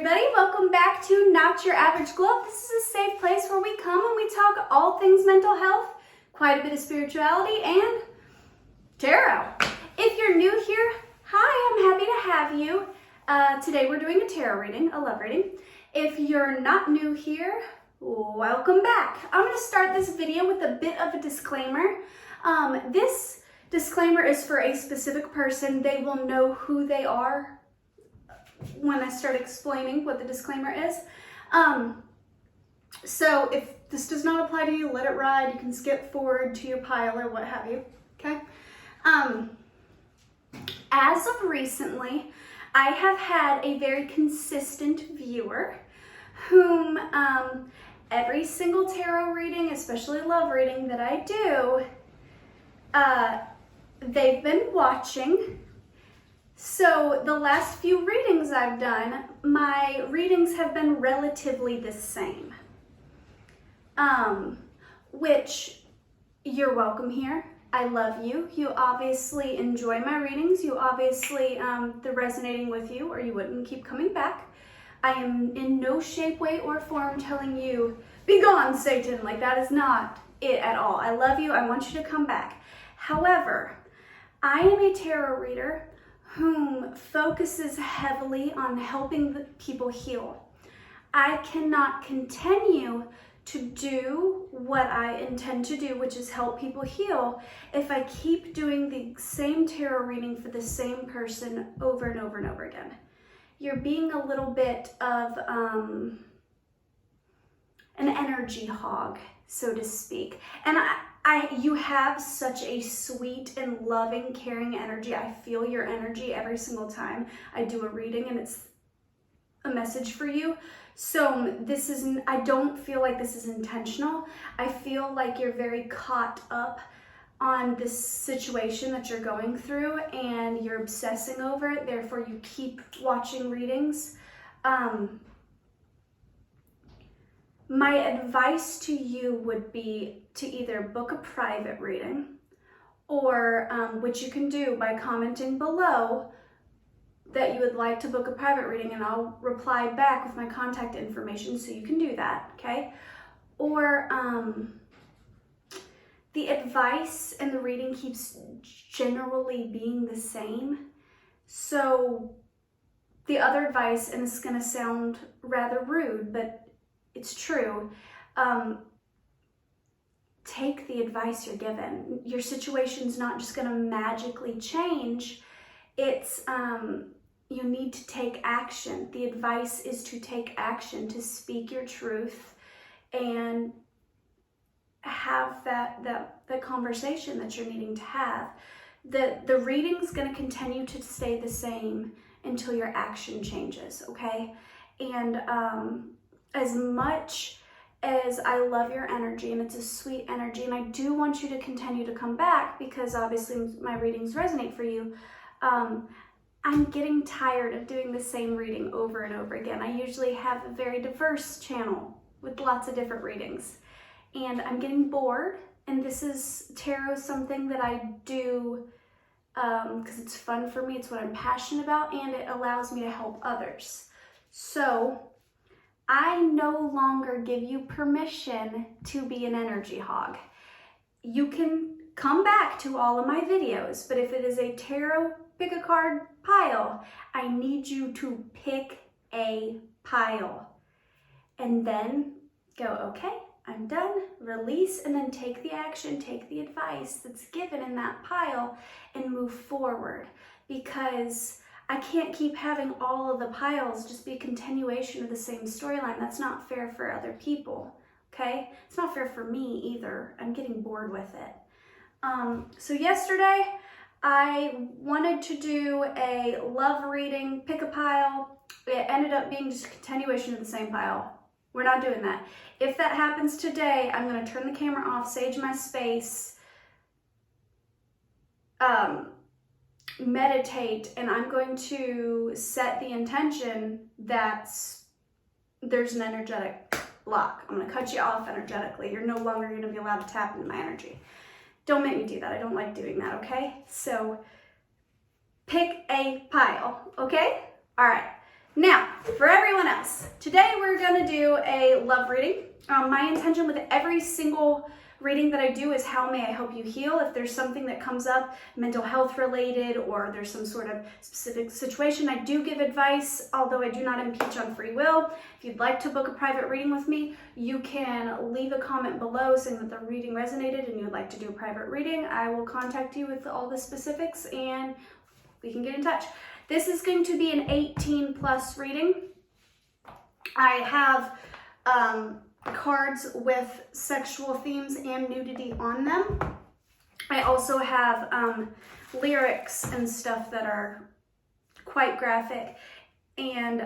everybody, welcome back to Not Your Average Globe. This is a safe place where we come and we talk all things mental health, quite a bit of spirituality, and tarot. If you're new here, hi, I'm happy to have you. Today we're doing a tarot reading, a love reading. If you're not new here, welcome back. I'm going to start this video with a bit of a disclaimer. This disclaimer is for a specific person. They will know who they are when I start explaining what the disclaimer is. So if this does not apply to you, let it ride. You can skip forward to your pile or what have you, okay? As of recently, I have had a very consistent viewer whom every single tarot reading, especially love reading that I do, they've been watching. So the last few readings I've done, my readings have been relatively the same. Which, you're welcome here. I love you. You obviously enjoy my readings. You obviously, they're resonating with you or you wouldn't keep coming back. I am in no shape, way, or form telling you, be gone, Satan. Like, that is not it at all. I love you. I want you to come back. However, I am a tarot reader whom focuses heavily on helping the people heal. I cannot continue to do what I intend to do, which is help people heal, if I keep doing the same tarot reading for the same person over and over and over again. You're being a little bit of an energy hog, so to speak. And you have such a sweet and loving, caring energy. I feel your energy every single time I do a reading and it's a message for you. So I don't feel like this is intentional. I feel like you're very caught up on this situation that you're going through and you're obsessing over it. Therefore, you keep watching readings. My advice to you would be to either book a private reading or, which you can do by commenting below that you would like to book a private reading, and I'll reply back with my contact information so you can do that, okay? Or the advice and the reading keeps generally being the same. So the other advice, and it's gonna sound rather rude, but it's true, take the advice you're given. Your situation's not just gonna magically change. It's, you need to take action. The advice is to take action, to speak your truth and have that conversation that you're needing to have. The reading's gonna continue to stay the same until your action changes, okay? And as much as I love your energy, and it's a sweet energy, and I do want you to continue to come back because obviously my readings resonate for you, I'm getting tired of doing the same reading over and over again. I usually have a very diverse channel with lots of different readings, and I'm getting bored, and this is tarot, something that I do because it's fun for me, it's what I'm passionate about, and it allows me to help others. So I no longer give you permission to be an energy hog. You can come back to all of my videos, but if it is a tarot pick a card pile, I need you to pick a pile and then go, okay, I'm done, release, and then take the action, take the advice that's given in that pile and move forward, because I can't keep having all of the piles just be a continuation of the same storyline. That's not fair for other people, okay? It's not fair for me either. I'm getting bored with it. So yesterday, I wanted to do a love reading, pick a pile. It ended up being just a continuation of the same pile. We're not doing that. If that happens today, I'm going to turn the camera off, sage my space, meditate, and I'm going to set the intention that there's an energetic block. I'm going to cut you off energetically. You're no longer going to be allowed to tap into my energy. Don't make me do that. I don't like doing that, okay? So pick a pile, okay? All right. Now, for everyone else, today we're going to do a love reading. My intention with every single reading that I do is how may I help you heal. If there's something that comes up, mental health related, or there's some sort of specific situation, I do give advice, although I do not impeach on free will. If you'd like to book a private reading with me, you can leave a comment below saying that the reading resonated and you'd like to do a private reading. I will contact you with all the specifics and we can get in touch. This is going to be an 18+ reading. I have cards with sexual themes and nudity on them. I also have lyrics and stuff that are quite graphic. And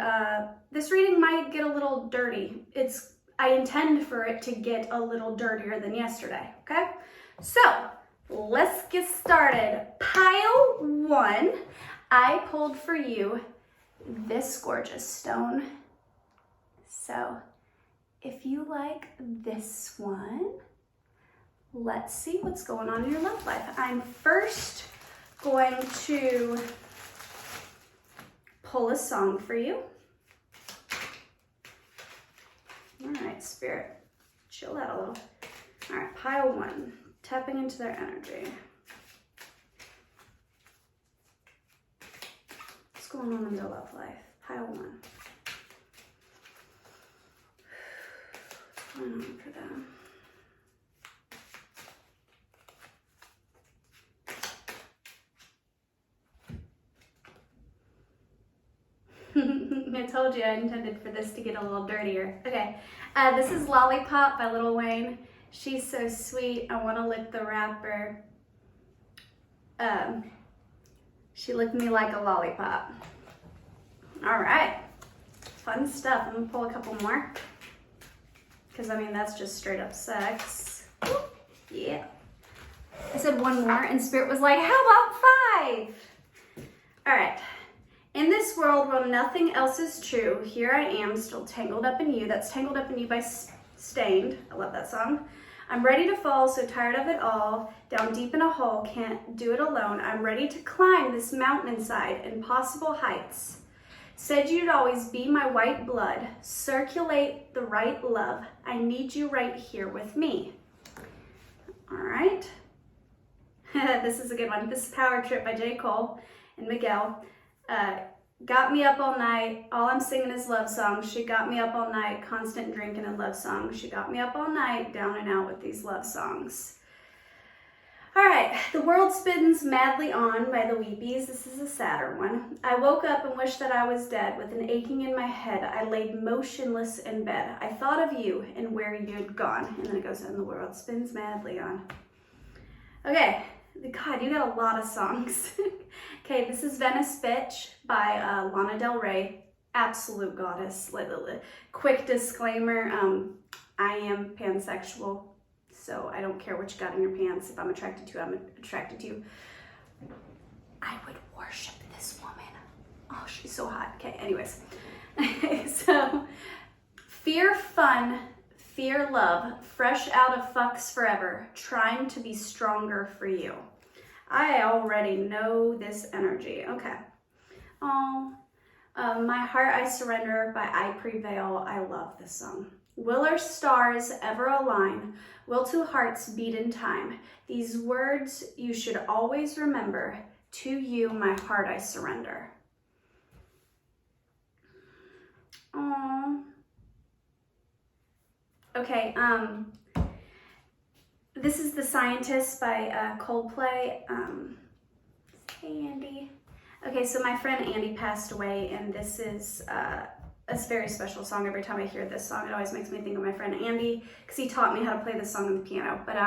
this reading might get a little dirty. I intend for it to get a little dirtier than yesterday, okay? So let's get started. Pile 1. I pulled for you this gorgeous stone. So if you like this one, let's see what's going on in your love life. I'm first going to pull a song for you. All right, Spirit, chill out a little. All right, pile 1, tapping into their energy. What's going on in their love life? Pile 1. What's going on for them? I told you I intended for this to get a little dirtier. Okay, this is Lollipop by Lil Wayne. She's so sweet. I want to lick the wrapper. She licked me like a lollipop. All right, fun stuff. I'm gonna pull a couple more. Because, I mean, that's just straight up sex. Yeah. I said one more, and Spirit was like, how about 5? All right. In this world where nothing else is true, here I am, still tangled up in you. That's Tangled Up in You by Stained. I love that song. I'm ready to fall, so tired of it all. Down deep in a hole, can't do it alone. I'm ready to climb this mountainside, impossible heights. Said you'd always be my white blood. Circulate the right love. I need you right here with me. All right. This is a good one. This is Power Trip by J. Cole and Miguel. Got me up all night. All I'm singing is love songs. She got me up all night. Constant drinking and love songs. She got me up all night. Down and out with these love songs. All right. The world spins madly on by the Weepies. This is a sadder one. I woke up and wished that I was dead. With an aching in my head, I laid motionless in bed. I thought of you and where you'd gone. And then it goes, and the world spins madly on. Okay. God, you got a lot of songs. Okay, this is Venice Bitch by Lana Del Rey. Absolute goddess. Quick disclaimer, I am pansexual, so I don't care what you got in your pants. If I'm attracted to you, I'm attracted to you. I would worship this woman. Oh, she's so hot. Okay, anyways. So, fear fun, fear love, fresh out of fucks forever, trying to be stronger for you. I already know this energy. Okay. Oh, My Heart I Surrender by I Prevail. I love this song. Will our stars ever align? Will two hearts beat in time? These words you should always remember. To you, my heart I surrender. Oh. Okay, this is The Scientist by Coldplay. Hey, Andy. Okay, so my friend Andy passed away, and this is a very special song. Every time I hear this song, it always makes me think of my friend Andy, because he taught me how to play this song on the piano. But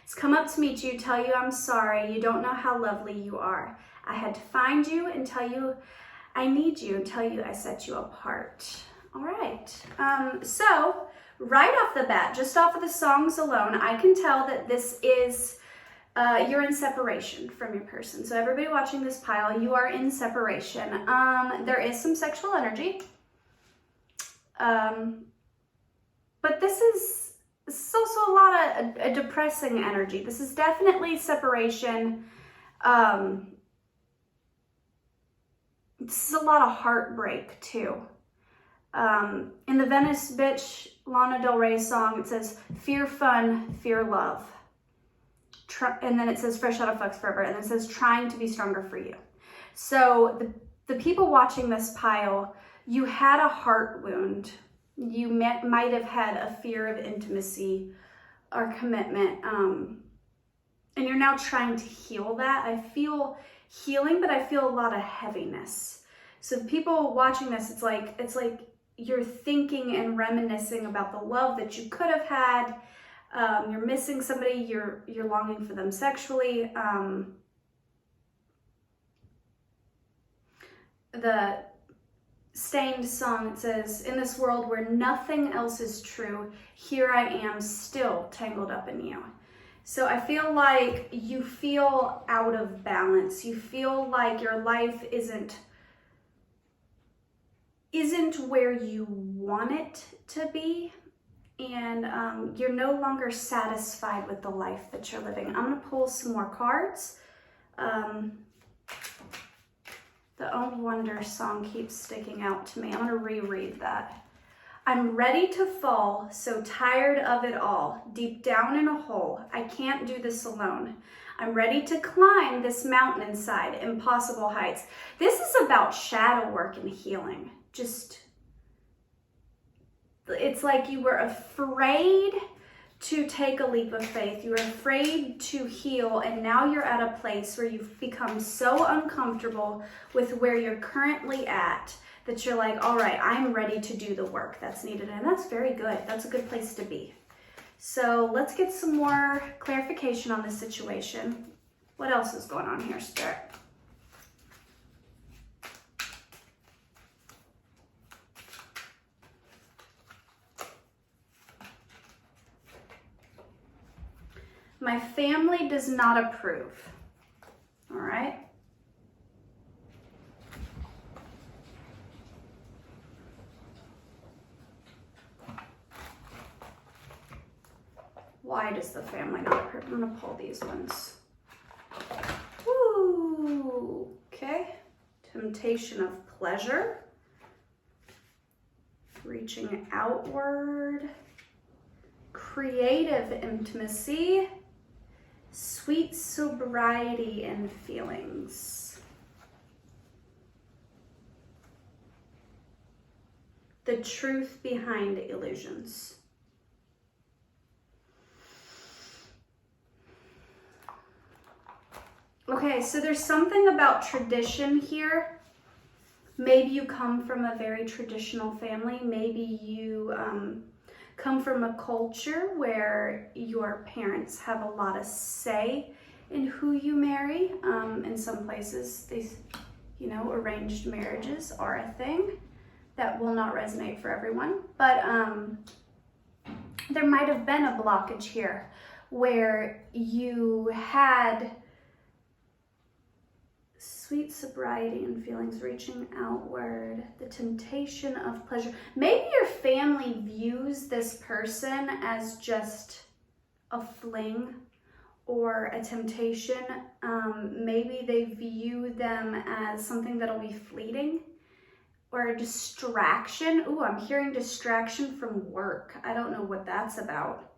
it's come up to meet you, tell you I'm sorry. You don't know how lovely you are. I had to find you and tell you I need you, and tell you I set you apart. All right, so right off the bat, just off of the songs alone, I can tell that this is, you're in separation from your person. So everybody watching this pile, you are in separation. There is some sexual energy. But this is also a lot of a depressing energy. This is definitely separation. This is a lot of heartbreak too. In the Venice Bitch Lana Del Rey song, it says, fear fun, fear love. And then it says, fresh out of Fucks Forever. And then it says, trying to be stronger for you. So the people watching this pile, you had a heart wound. You might have had a fear of intimacy or commitment. And you're now trying to heal that. I feel healing, but I feel a lot of heaviness. So the people watching this, it's like you're thinking and reminiscing about the love that you could have had. You're missing somebody, you're longing for them sexually. The Stained song, it says, in this world where nothing else is true, here I am still tangled up in you. So I feel like you feel out of balance. You feel like your life isn't where you want it to be, and you're no longer satisfied with the life that you're living. I'm gonna pull some more cards. The Own Wonder song keeps sticking out to me. I'm gonna reread that. I'm ready to fall, so tired of it all, deep down in a hole. I can't do this alone. I'm ready to climb this mountain inside, impossible heights. This is about shadow work and healing. It's like you were afraid to take a leap of faith. You were afraid to heal, and now you're at a place where you've become so uncomfortable with where you're currently at that you're like, all right, I'm ready to do the work that's needed. And that's very good. That's a good place to be. So let's get some more clarification on this situation. What else is going on here, Spirit? My family does not approve. All right. Why does the family not approve? I'm gonna pull these ones. Ooh, okay. Temptation of pleasure. Reaching outward. Creative intimacy. Sweet sobriety and feelings. The truth behind illusions. Okay, so there's something about tradition here. Maybe you come from a very traditional family. Maybe you come from a culture where your parents have a lot of say in who you marry. In some places, these, arranged marriages are a thing. That will not resonate for everyone, but there might have been a blockage here where you had sweet sobriety and feelings, reaching outward, the temptation of pleasure. Maybe your family views this person as just a fling or a temptation. Maybe they view them as something that'll be fleeting or a distraction. Ooh, I'm hearing distraction from work. I don't know what that's about.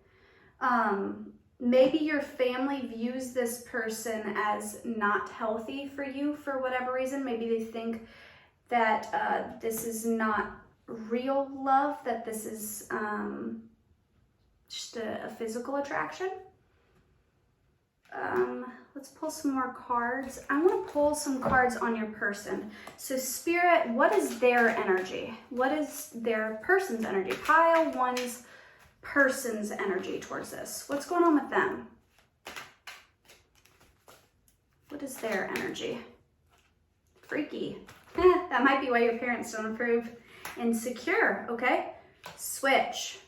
Maybe your family views this person as not healthy for you for whatever reason. Maybe they think that this is not real love, that this is just a physical attraction. Let's pull some more cards. I want to pull some cards on your person. So Spirit, what is their energy? What is their person's energy? Pile one's person's energy towards this. What's going on with them? What is their energy? Freaky. That might be why your parents don't approve. Insecure, okay? Switch.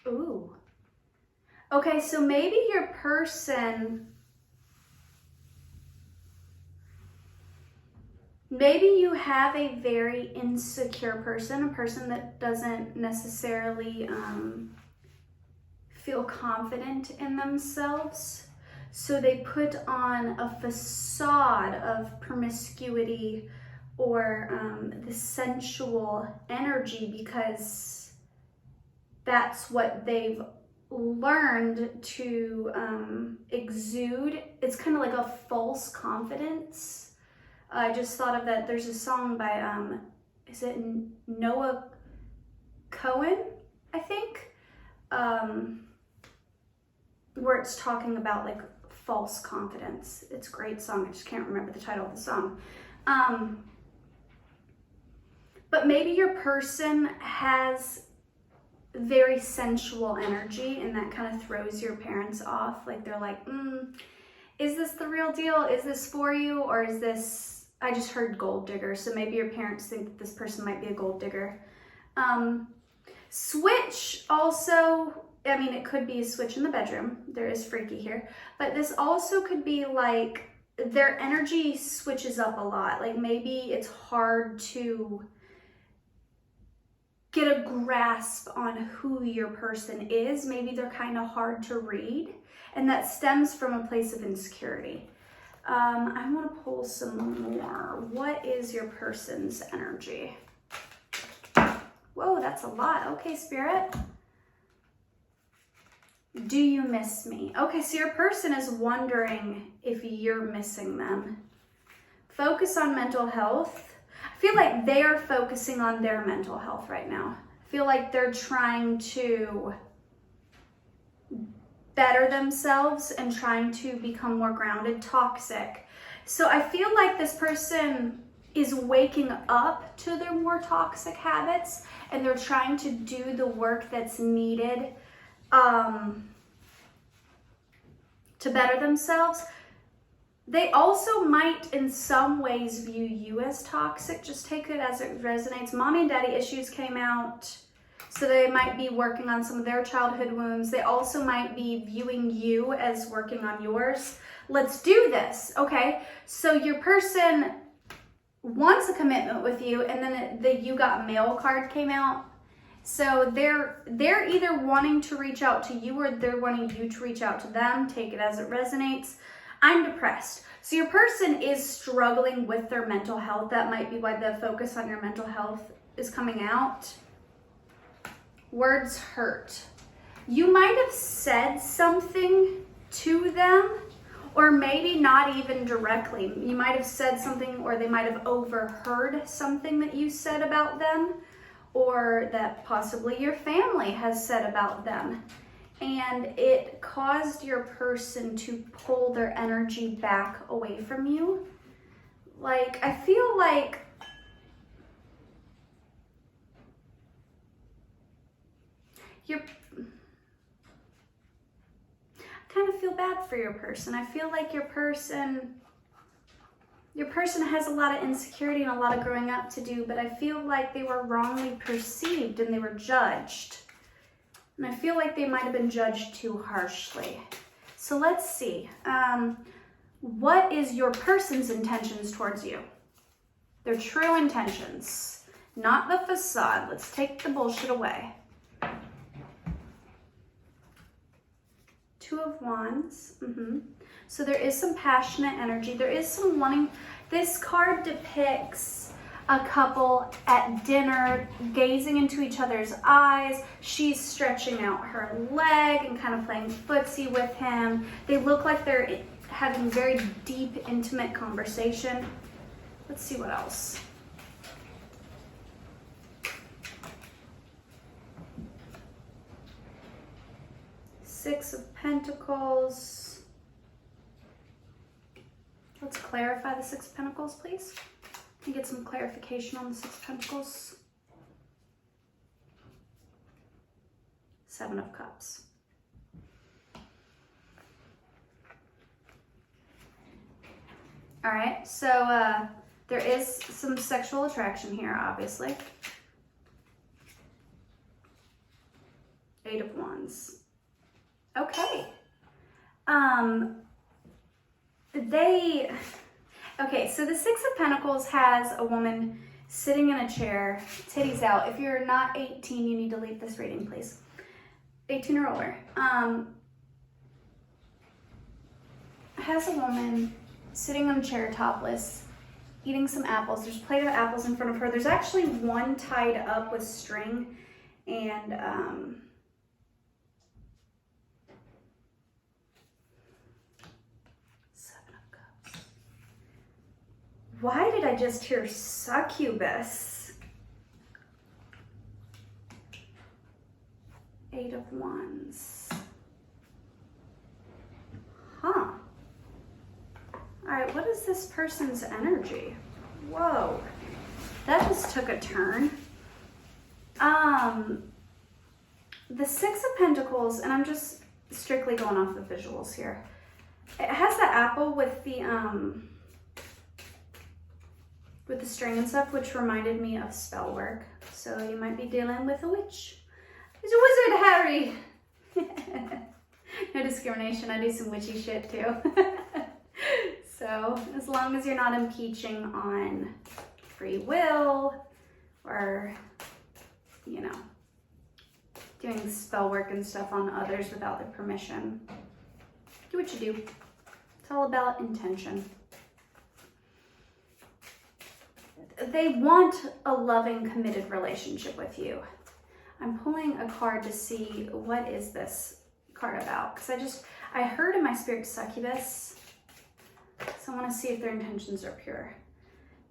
Ooh. Okay, so maybe your person, maybe you have a very insecure person, a person that doesn't necessarily feel confident in themselves. So they put on a facade of promiscuity or the sensual energy because that's what they've learned to exude. It's kind of like a false confidence. I just thought of that. There's a song by, is it Noah Cohen, I think? Where it's talking about like false confidence. It's a great song. I just can't remember the title of the song. But maybe your person has very sensual energy and that kind of throws your parents off. Like they're like, is this the real deal? Is this for you? Or is this, I just heard gold digger. So maybe your parents think that this person might be a gold digger. Switch also, I mean, it could be a switch in the bedroom. There is freaky here. But this also could be like their energy switches up a lot. Like maybe it's hard to get a grasp on who your person is. Maybe they're kind of hard to read. And that stems from a place of insecurity. I want to pull some more. What is your person's energy? Whoa, that's a lot. Okay, Spirit. Do you miss me? Okay, so your person is wondering if you're missing them. Focus on mental health. I feel like they are focusing on their mental health right now. I feel like they're trying to better themselves and trying to become more grounded. Toxic. So I feel like this person is waking up to their more toxic habits and they're trying to do the work that's needed to better themselves. They also might in some ways view you as toxic. Just take it as it resonates. Mommy and daddy issues came out, so they might be working on some of their childhood wounds. They also might be viewing you as working on yours. Let's do this, okay? So your person wants a commitment with you, and then the you got mail card came out. So they're either wanting to reach out to you or they're wanting you to reach out to them. Take it as it resonates. I'm depressed. So your person is struggling with their mental health. That might be why the focus on your mental health is coming out. Words hurt. You might have said something to them, or maybe not even directly. You might have said something, or they might have overheard something that you said about them, or that possibly your family has said about them. And it caused your person to pull their energy back away from you. Like, I feel like I kind of feel bad for your person. I feel like your person has a lot of insecurity and a lot of growing up to do, but I feel like they were wrongly perceived and they were judged. And I feel like they might have been judged too harshly. So let's see. What is your person's intentions towards you? Their true intentions, not the facade. Let's take the bullshit away. Two of Wands. So there is some passionate energy. There is some wanting. This card depicts a couple at dinner, gazing into each other's eyes. She's stretching out her leg and kind of playing footsie with him. They look like they're having very deep, intimate conversation. Let's see what else. Six of Pentacles. Let's clarify the Six of Pentacles, please. Can you get some clarification on the Six of Pentacles? Seven of Cups. All right, so there is some sexual attraction here, obviously. Eight of Wands. Okay. Okay, so the Six of Pentacles has a woman sitting in a chair, titties out. If you're not 18, you need to leave this reading, please. 18 or older. has a woman sitting on a chair topless, eating some apples. There's a plate of apples in front of her. There's actually one tied up with string, and 7 of Cups. Why did I just hear succubus? 8 of Wands. Huh. Alright, what is this person's energy? Whoa. That just took a turn. The 6 of Pentacles, and I'm just strictly going off the visuals here. It has the apple with the string and stuff, which reminded me of spell work. So you might be dealing with a witch. He's a wizard, Harry. No discrimination. I do some witchy shit too. So as long as you're not impeaching on free will or, you know, doing spell work and stuff on others without their permission, do what you do. It's all about intention. They want a loving, committed relationship with you. I'm pulling a card to see what is this card about, because I heard in my spirit succubus, so I want to see if their intentions are pure.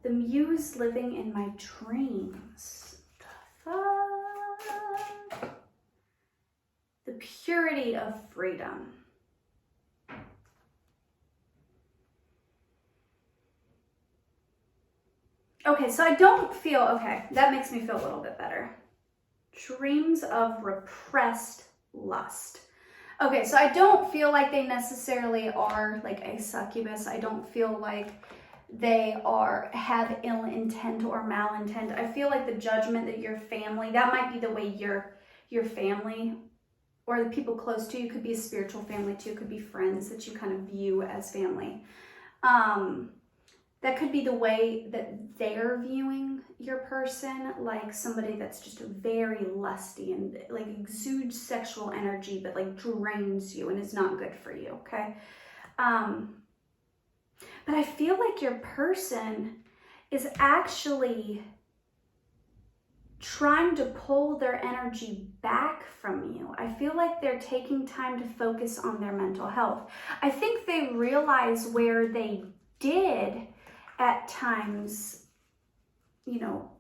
The muse living in my dreams. The fuck? The purity of freedom. Okay, so I don't feel, okay, that makes me feel a little bit better. Dreams of repressed lust. Okay, so I don't feel like they necessarily are like a succubus. I don't feel like they have ill intent or malintent. I feel like the judgment that your family, that might be the way your family or the people close to you, could be a spiritual family too, could be friends that you kind of view as family. That could be the way that they're viewing your person, like somebody that's just very lusty and like exudes sexual energy, but like drains you and is not good for you, okay? But I feel like your person is actually trying to pull their energy back from you. I feel like they're taking time to focus on their mental health. I think they realize where they did at times, you know,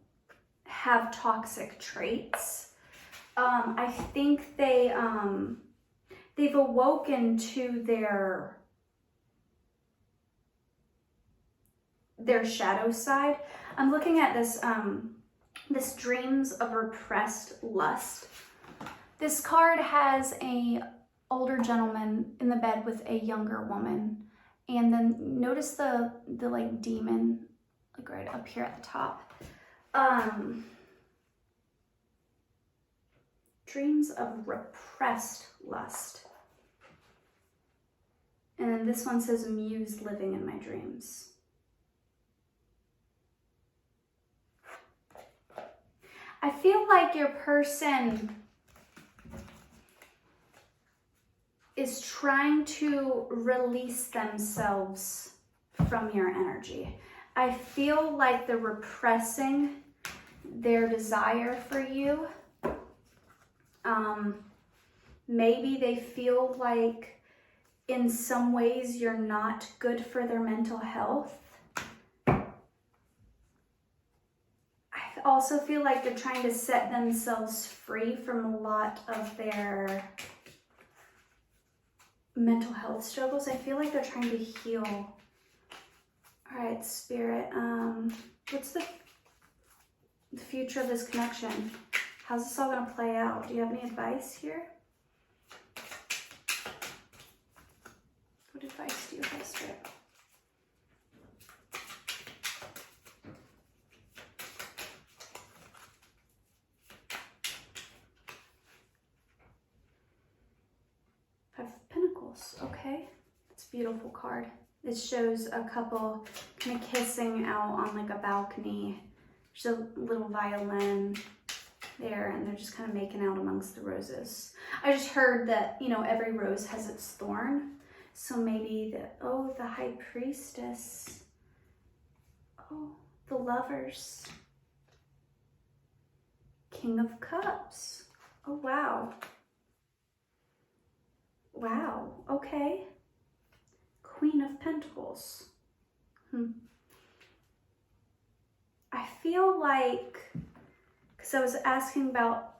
have toxic traits. I think they've awoken to their shadow side. I'm looking at this dreams of repressed lust. This card has a older gentleman in the bed with a younger woman. And then notice the like demon, like right up here at the top. Dreams of repressed lust. And then this one says muse living in my dreams. I feel like your person is trying to release themselves from your energy. I feel like they're repressing their desire for you. Maybe they feel like in some ways you're not good for their mental health. I also feel like they're trying to set themselves free from a lot of their mental health struggles. I feel like they're trying to heal. All right, Spirit, what's the future of this connection? How's this all going to play out? Do you have any advice here? What advice do you have, Spirit? Okay, it's a beautiful card. It shows a couple kind of kissing out on like a balcony. There's a little violin there, and they're just kind of making out amongst the roses. I just heard that, you know, every rose has its thorn. So maybe the High Priestess. Oh, the Lovers. King of Cups. Oh, wow. Wow, okay. Queen of Pentacles. I feel like, because I was asking about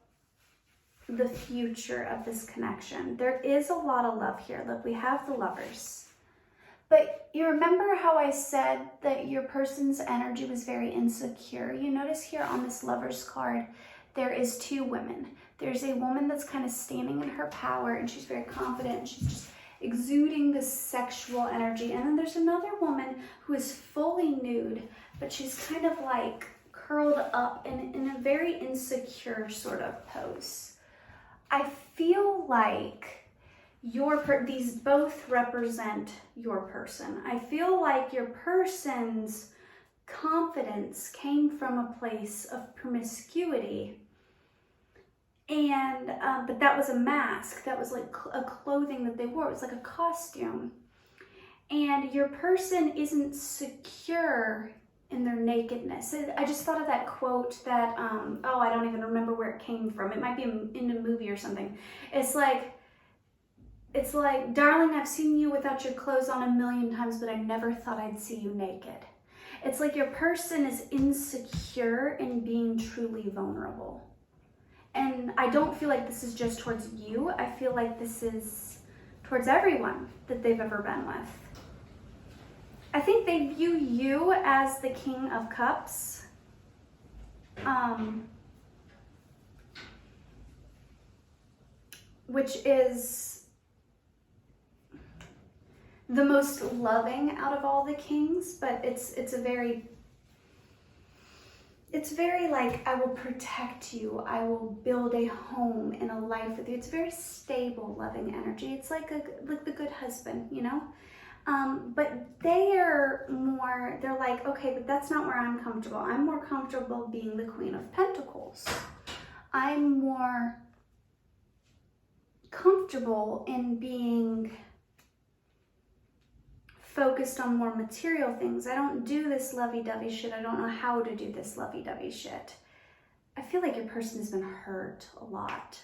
the future of this connection, there is a lot of love here. Look, we have the Lovers. But you remember how I said that your person's energy was very insecure? You notice here on this Lovers card, there is two women. There's a woman that's kind of standing in her power and she's very confident and she's just exuding this sexual energy. And then there's another woman who is fully nude, but she's kind of like curled up in a very insecure sort of pose. I feel like these both represent your person. I feel like your person's confidence came from a place of promiscuity, and but that was a mask. That was like a clothing that they wore. It was like a costume. And your person isn't secure in their nakedness. I just thought of that quote that I don't even remember where it came from. It might be in a movie or something. It's like, darling, I've seen you without your clothes on 1,000,000 times, but I never thought I'd see you naked. It's like your person is insecure in being truly vulnerable. And I don't feel like this is just towards you. I feel like this is towards everyone that they've ever been with. I think they view you as the King of Cups. Which is the most loving out of all the kings, but it's very like, I will protect you, I will build a home and a life with you. It's very stable, loving energy. It's like the good husband, you know? But they're like, okay, but that's not where I'm comfortable. I'm more comfortable being the Queen of Pentacles. I'm more comfortable in being focused on more material things. I don't do this lovey-dovey shit. I don't know how to do this lovey-dovey shit. I feel like your person has been hurt a lot.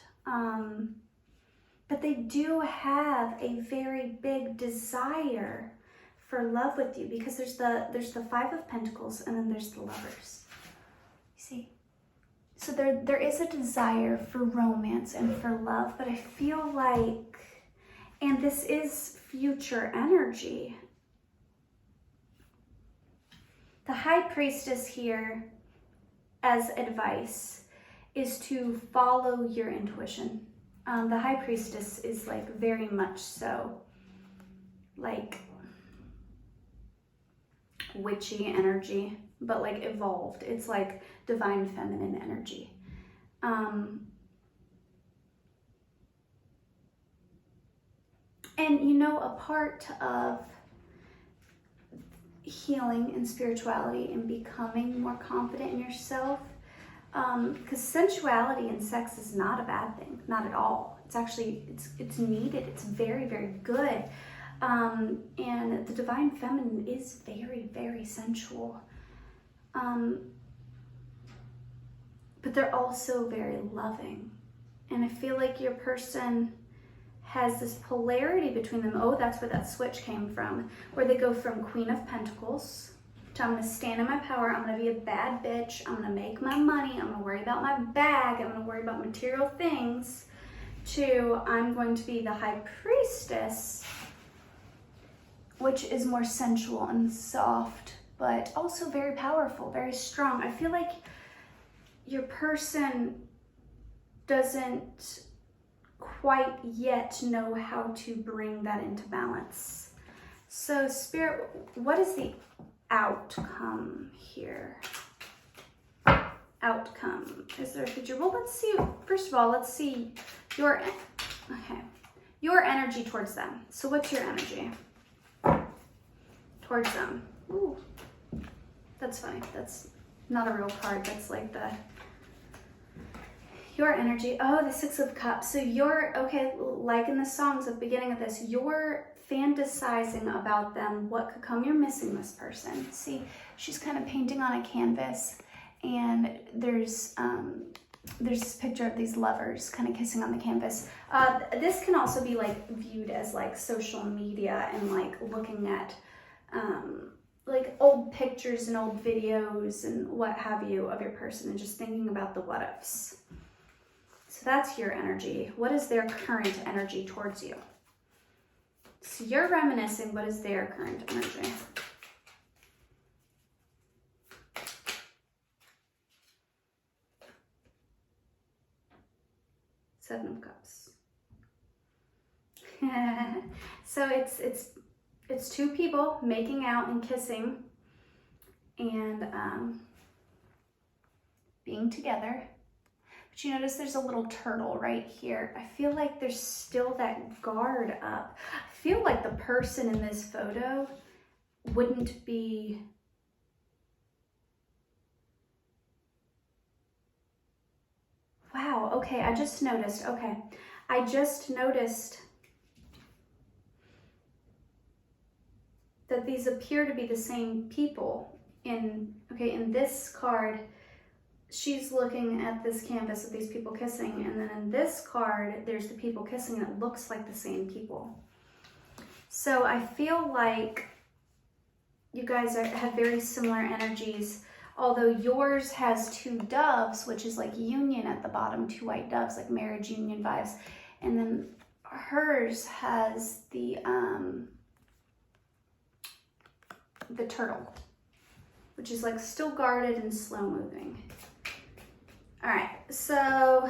But they do have a very big desire for love with you, because there's the Five of Pentacles and then there's the Lovers. You see? So there is a desire for romance and for love, but I feel like, and this is future energy. The High Priestess here, as advice, is to follow your intuition. The High Priestess is like very much so like witchy energy, but like evolved. It's like divine feminine energy. And you know, a part of healing and spirituality and becoming more confident in yourself, because sensuality and sex is not a bad thing, not at all. It's actually, it's needed. It's very, very good. And the divine feminine is very, very sensual. But they're also very loving. And I feel like your person has this polarity between them. Oh, that's where that switch came from, where they go from Queen of Pentacles to I'm gonna stand in my power, I'm gonna be a bad bitch, I'm gonna make my money, I'm gonna worry about my bag, I'm gonna worry about material things, to I'm going to be the High Priestess, which is more sensual and soft, but also very powerful, very strong. I feel like your person doesn't quite yet know how to bring that into balance. So Spirit, what is the outcome here? Outcome. Is there a future? Well, let's see. First of all, let's see your energy towards them. So what's your energy towards them? Ooh, that's funny. That's not a real card. That's like your energy. Oh, the Six of Cups. So you're, okay, like in the songs at the beginning of this, you're fantasizing about them. What could come? You're missing this person. See, she's kind of painting on a canvas, and there's this picture of these lovers kind of kissing on the canvas. This can also be like viewed as like social media and like looking at like old pictures and old videos and what have you of your person and just thinking about the what ifs. So that's your energy. What is their current energy towards you? So you're reminiscing. What is their current energy? Seven of Cups. So it's two people making out and kissing and being together. But you notice there's a little turtle right here. I feel like there's still that guard up. I feel like the person in this photo wouldn't be... Wow, okay, I just noticed that these appear to be the same people. In this card, she's looking at this canvas of these people kissing, and then in this card, there's the people kissing, and it looks like the same people. So I feel like you guys have very similar energies, although yours has two doves, which is like union at the bottom, two white doves, like marriage union vibes, and then hers has the turtle, which is like still guarded and slow moving. All right, so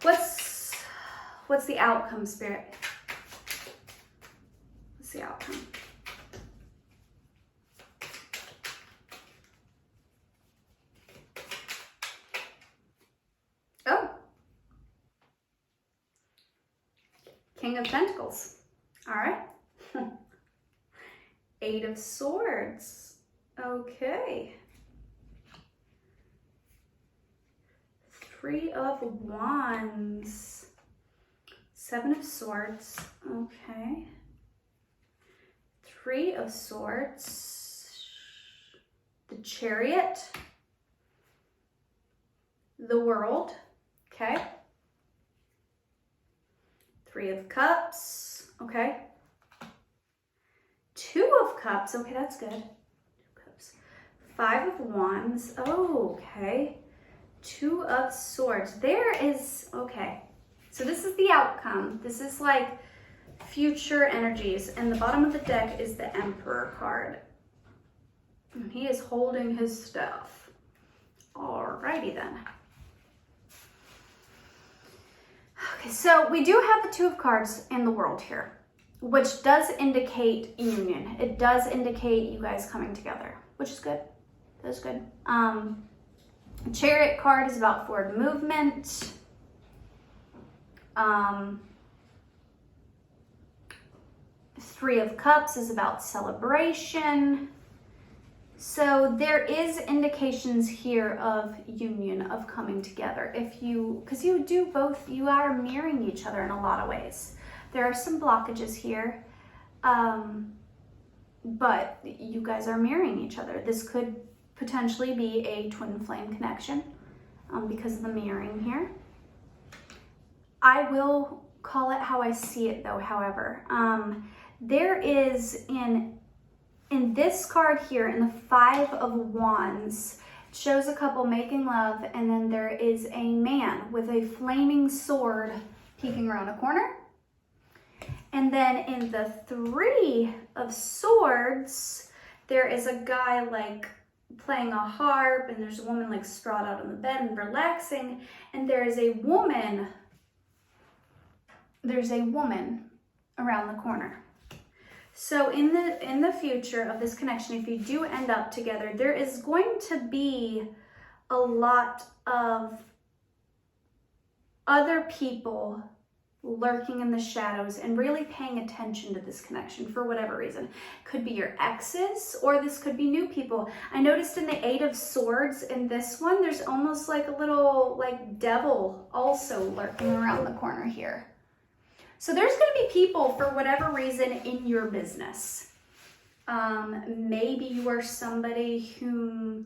what's the outcome, Spirit? What's the outcome? Oh, King of Pentacles. All right. Eight of Swords. Okay. Three of Wands. Seven of Swords. Okay. Three of Swords. The Chariot. The World. Okay. Three of Cups. Okay. Two of Cups. Okay, that's good. Two Cups. Five of Wands. Oh, okay. Two of Swords. There is, okay. So this is the outcome. This is like future energies. And the bottom of the deck is the Emperor card. And he is holding his staff. Alrighty then. Okay, so we do have the Two of Cards in the World here, which does indicate union. It does indicate you guys coming together, which is good. That's good. Chariot card is about forward movement. Three of Cups is about celebration. So there is indications here of union, of coming together. Because you do both, you are mirroring each other in a lot of ways. There are some blockages here, but you guys are mirroring each other. This could potentially be a twin flame connection because of the mirroring here. I will call it how I see it though, however. There is in this card here, in the Five of Wands, it shows a couple making love, and then there is a man with a flaming sword peeking around a corner. And then in the Three of Swords, there is a guy like playing a harp, and there's a woman like sprawled out on the bed and relaxing, and there is a woman. There's a woman around the corner. So in the future of this connection, if you do end up together, there is going to be a lot of other people lurking in the shadows and really paying attention to this connection for whatever reason. Could be your exes, or this could be new people. I noticed in the Eight of Swords in this one, there's almost like a little like devil also lurking around the corner here. So there's going to be people, for whatever reason, in your business. Maybe you are somebody who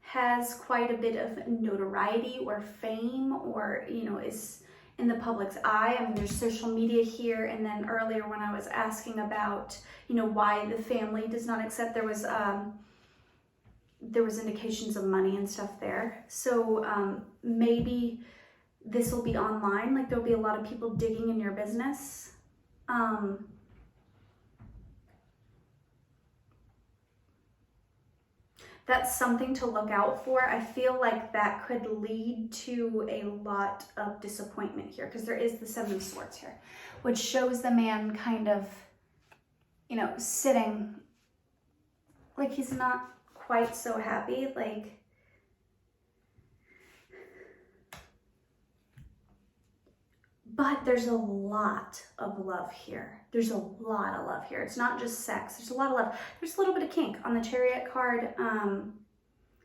has quite a bit of notoriety or fame, or, you know, is in the public's eye. I mean, there's social media here. And then earlier when I was asking about, you know, why the family does not accept, there was indications of money and stuff there. So maybe this will be online, like there'll be a lot of people digging in your business. That's something to look out for. I feel like that could lead to a lot of disappointment here, because there is the Seven of Swords here, which shows the man kind of, you know, sitting like he's not quite so happy. Like, but there's a lot of love here. There's a lot of love here. It's not just sex. There's a lot of love. There's a little bit of kink. On the Chariot card,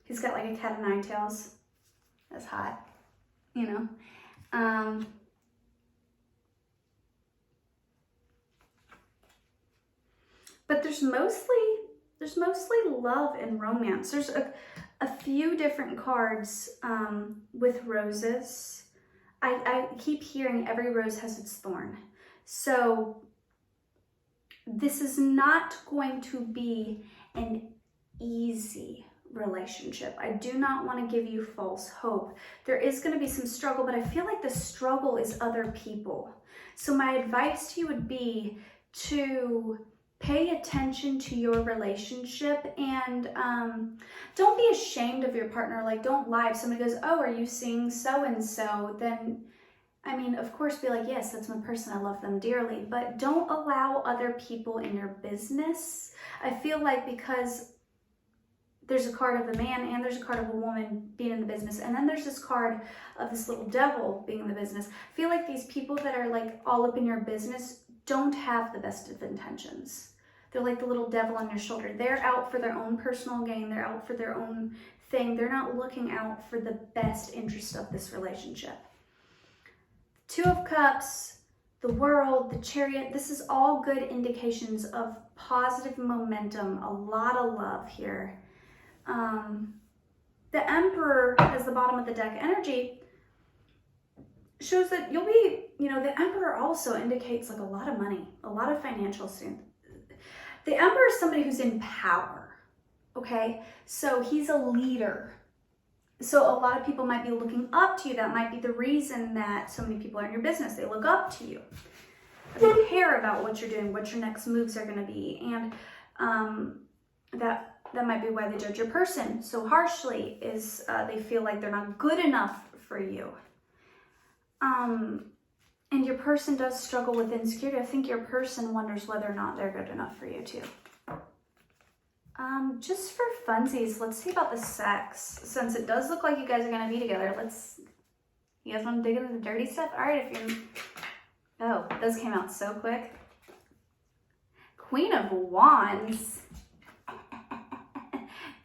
he's got like a cat of nine tails. That's hot, you know. But there's mostly love and romance. There's a few different cards with roses. I keep hearing every rose has its thorn. So this is not going to be an easy relationship. I do not want to give you false hope. There is going to be some struggle, but I feel like the struggle is other people. So my advice to you would be to pay attention to your relationship, and don't be ashamed of your partner. Like, don't lie. If somebody goes, oh, are you seeing so-and-so? Then, I mean, of course, be like, yes, that's my person. I love them dearly. But don't allow other people in your business. I feel like because there's a card of the man and there's a card of a woman being in the business, and then there's this card of this little devil being in the business. I feel like these people that are like all up in your business don't have the best of intentions. They're like the little devil on your shoulder. They're out for their own personal gain. They're out for their own thing. They're not looking out for the best interest of this relationship. Two of Cups, the World, the Chariot, this is all good indications of positive momentum, a lot of love here. The Emperor as the bottom of the deck energy shows that you'll be, you know, the Emperor also indicates like a lot of money, a lot of financial soon. The Emperor is somebody who's in power, okay? So he's a leader. So a lot of people might be looking up to you. That might be the reason that so many people are in your business. They look up to you. They care about what you're doing, what your next moves are going to be. And that might be why they judge your person so harshly, is they feel like they're not good enough for you. And your person does struggle with insecurity. I think your person wonders whether or not they're good enough for you too. Just for funsies, let's see about the sex. Since it does look like you guys are going to be together, you guys want to dig into the dirty stuff? All right, oh, those came out so quick. Queen of Wands.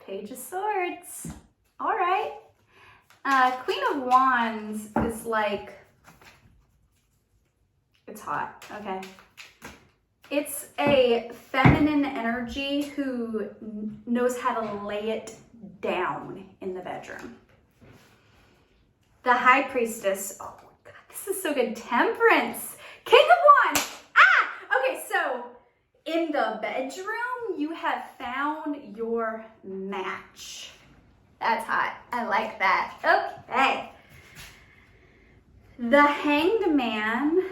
Page of Swords. All right. Queen of Wands is like, it's hot, okay. It's a feminine energy who knows how to lay it down in the bedroom. The High Priestess, oh my God, this is so good. Temperance, King of Wands. Okay, so in the bedroom, you have found your match. That's hot, I like that. Okay. The Hanged Man,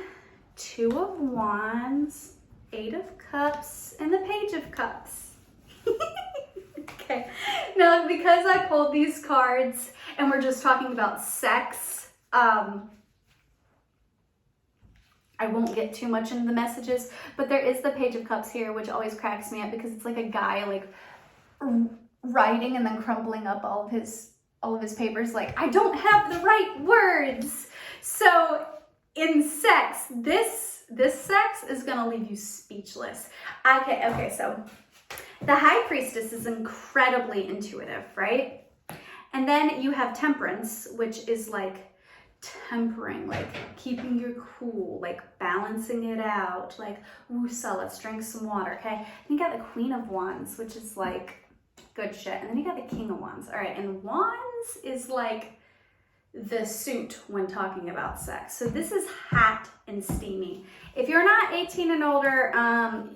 Two of Wands, Eight of Cups, and the Page of Cups. Okay, now because I pulled these cards and we're just talking about sex, I won't get too much into the messages, but there is the Page of Cups here, which always cracks me up because it's like a guy like writing and then crumpling up all of his papers like, I don't have the right words. So in sex, this sex is gonna leave you speechless. Okay, so the High Priestess is incredibly intuitive, right? And then you have Temperance, which is like tempering, like keeping your cool, like balancing it out, like, woosah, let's drink some water, okay? Then you got the Queen of Wands, which is like good shit. And then you got the King of Wands. All right, and Wands is like the suit when talking about sex. So this is hot and steamy. If you're not 18 and older,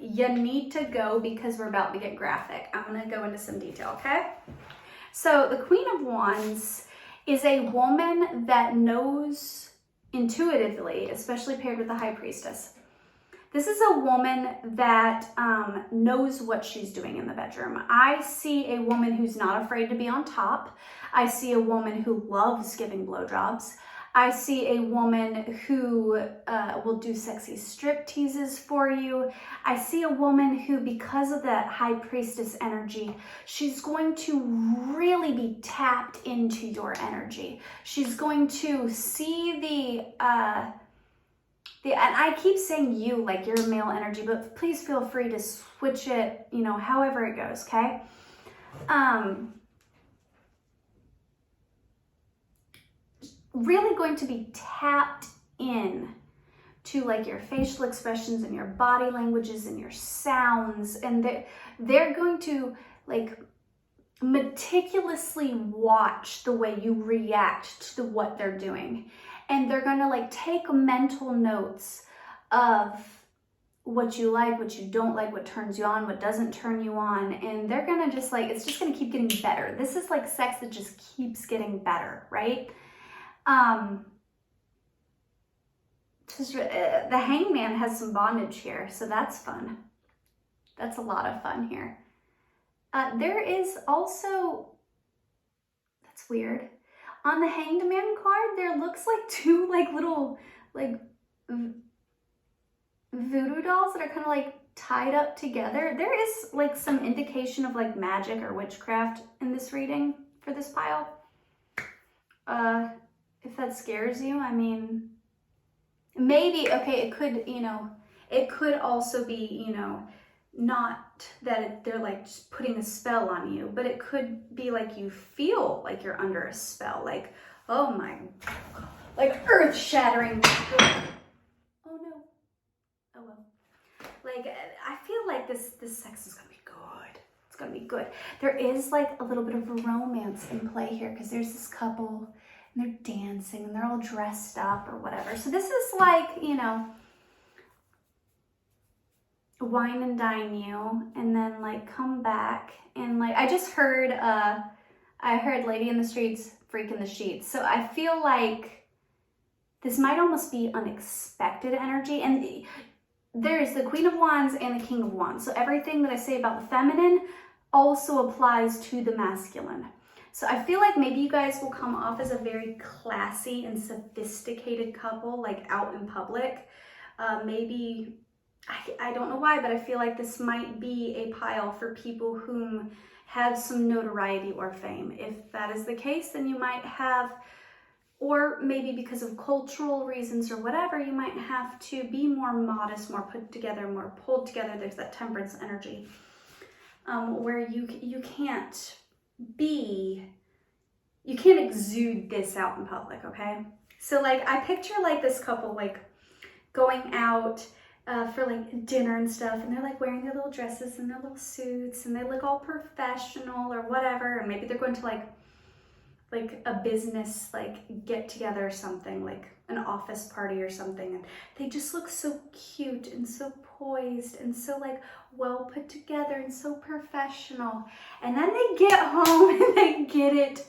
you need to go because we're about to get graphic. I'm gonna go into some detail, okay? So the Queen of Wands is a woman that knows intuitively, especially paired with the High Priestess. This is a woman that knows what she's doing in the bedroom. I see a woman who's not afraid to be on top. I see a woman who loves giving blowjobs. I see a woman who will do sexy strip teases for you. I see a woman who, because of that High Priestess energy, she's going to really be tapped into your energy. She's going to see and I keep saying you, like your male energy, but please feel free to switch it, you know, however it goes, okay? Really going to be tapped in to like your facial expressions and your body languages and your sounds, and they're going to like meticulously watch the way you react to what they're doing. And they're going to like take mental notes of what you like, what you don't like, what turns you on, what doesn't turn you on. And they're going to just like, it's just going to keep getting better. This is like sex that just keeps getting better, right? The Hangman has some bondage here, so that's fun. That's a lot of fun here. There is also, that's weird. On the Hanged Man card, there looks like two like little like voodoo dolls that are kind of like tied up together. There is like some indication of like magic or witchcraft in this reading for this pile. If that scares you, I mean, maybe, okay, it could, you know, it could also be, you know, not that they're like just putting a spell on you, but it could be like you feel like you're under a spell, like, oh my, like earth shattering. Oh no, oh well. Like, I feel like this sex is gonna be good. It's gonna be good. There is like a little bit of romance in play here because there's this couple and they're dancing and they're all dressed up or whatever. So this is like, you know, wine and dine you, and then like come back and like I heard Lady in the Streets freaking the sheets. So I feel like this might almost be unexpected energy, and there's the Queen of Wands and the King of Wands. So everything that I say about the feminine also applies to the masculine. So I feel like maybe you guys will come off as a very classy and sophisticated couple, like out in public. Maybe I don't know why, but I feel like this might be a pile for people whom have some notoriety or fame. If that is the case, then you might have, or maybe because of cultural reasons or whatever, you might have to be more modest, more put together, more pulled together. There's that temperance energy where you can't exude this out in public, okay? So like I picture like this couple like going out for like dinner and stuff, and they're like wearing their little dresses and their little suits, and they look all professional or whatever, and maybe they're going to like a business like get together or something, like an office party or something, and they just look so cute and so poised and so like well put together and so professional, and then they get home and they get it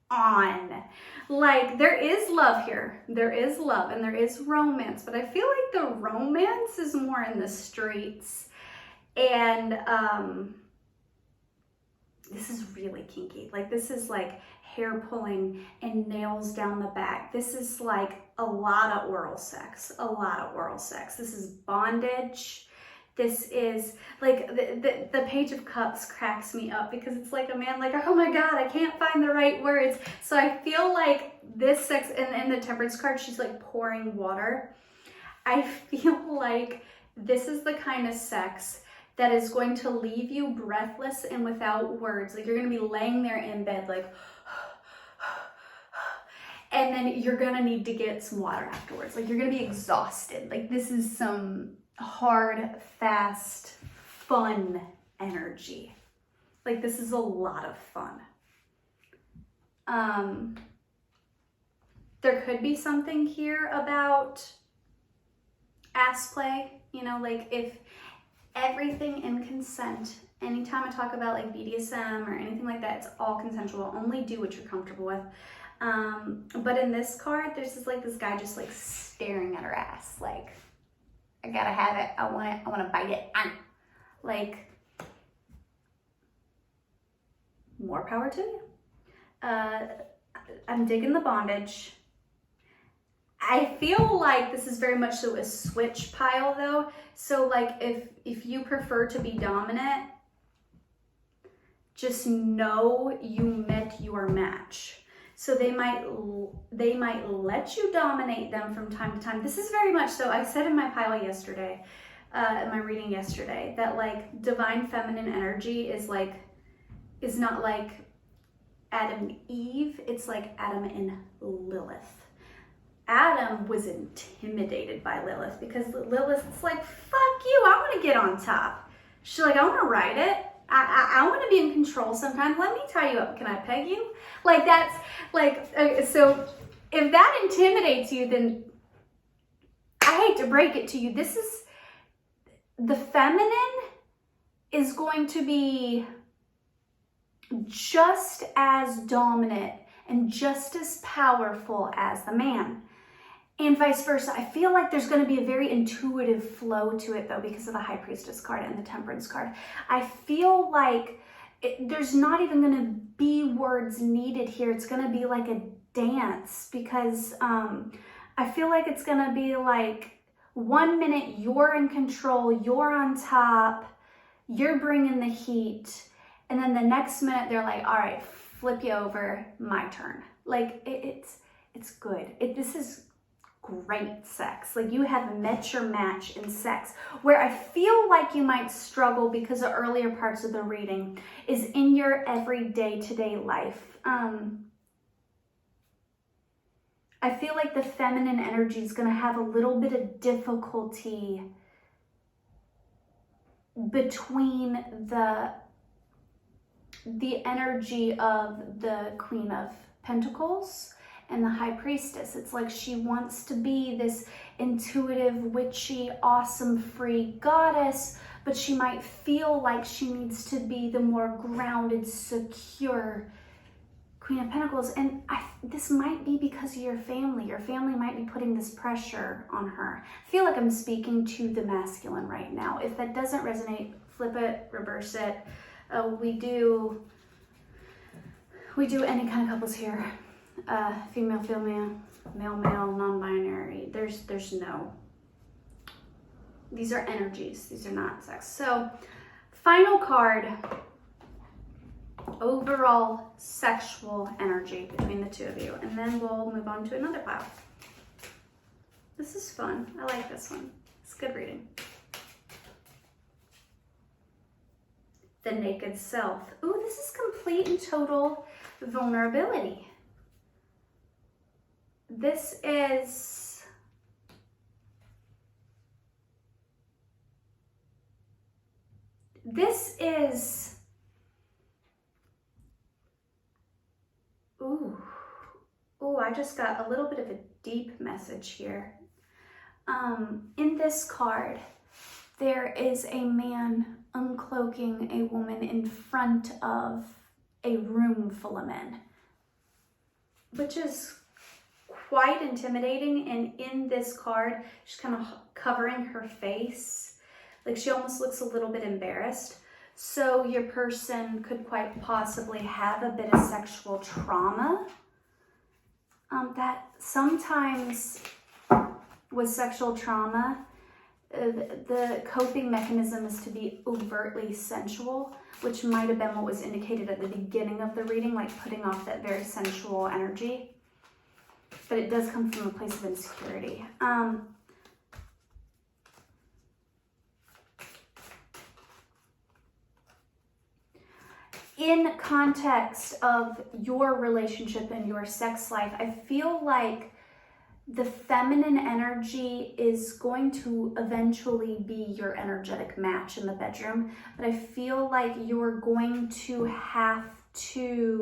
on. Like, there is love here. There is love and there is romance, but I feel like the romance is more in the streets. And this is really kinky. Like, this is like hair pulling and nails down the back. This is like a lot of oral sex. A lot of oral sex. This is bondage. This is like the Page of Cups cracks me up because it's like a man like, oh my God, I can't find the right words. So I feel like this sex, and in the Temperance card, she's like pouring water. I feel like this is the kind of sex that is going to leave you breathless and without words. Like, you're going to be laying there in bed like, And then you're gonna need to get some water afterwards. Like, you're gonna be exhausted. Like, this is some hard, fast, fun energy. Like, this is a lot of fun. There could be something here about ass play, you know, like if everything in consent, anytime I talk about like BDSM or anything like that, it's all consensual. Only do what you're comfortable with. But in this card, there's this guy just like staring at her ass. Like, I gotta have it. I want it. I want to bite it. Like, more power to you. I'm digging the bondage. I feel like this is very much so a switch pile though. So like if you prefer to be dominant, just know you met your match. So they might let you dominate them from time to time. This is very much so, I said in my pile yesterday, in my reading yesterday, that like divine feminine energy is not like Adam and Eve, it's like Adam and Lilith. Adam was intimidated by Lilith because Lilith's like, fuck you, I want to get on top. She's like, I want to ride it. I want to be in control sometimes. Let me tie you up. Can I peg you? Like, that's like, so if that intimidates you, then I hate to break it to you. This is, the feminine is going to be just as dominant and just as powerful as the man. And vice versa. I feel like there's going to be a very intuitive flow to it though, because of the High Priestess card and the Temperance card. I feel like there's not even going to be words needed here. It's going to be like a dance, because I feel like it's going to be like 1 minute you're in control, you're on top, you're bringing the heat. And then the next minute they're like, all right, flip you over, my turn. Like, it's good. This is great sex. Like, you have met your match in sex. Where I feel like you might struggle because of earlier parts of the reading is in your everyday today life. I feel like the feminine energy is going to have a little bit of difficulty between the energy of the Queen of Pentacles and the High Priestess. It's like she wants to be this intuitive, witchy, awesome, free goddess, but she might feel like she needs to be the more grounded, secure Queen of Pentacles. And this might be because of your family. Your family might be putting this pressure on her. I feel like I'm speaking to the masculine right now. If that doesn't resonate, flip it, reverse it. We do any kind of couples here. Female, female, male, male, non-binary. There's no. These are energies. These are not sex. So, final card. Overall sexual energy between the two of you. And then we'll move on to another pile. This is fun. I like this one. It's good reading. The naked self. Ooh, this is complete and total vulnerability. This is ooh, I just got a little bit of a deep message here. In this card, there is a man uncloaking a woman in front of a room full of men, which is quite intimidating. And in this card, she's kind of covering her face. Like, she almost looks a little bit embarrassed. So your person could quite possibly have a bit of sexual trauma. That sometimes with sexual trauma, the coping mechanism is to be overtly sensual, which might have been what was indicated at the beginning of the reading, like putting off that very sensual energy. But it does come from a place of insecurity. in context of your relationship and your sex life, I feel like the feminine energy is going to eventually be your energetic match in the bedroom, but I feel like you're going to have to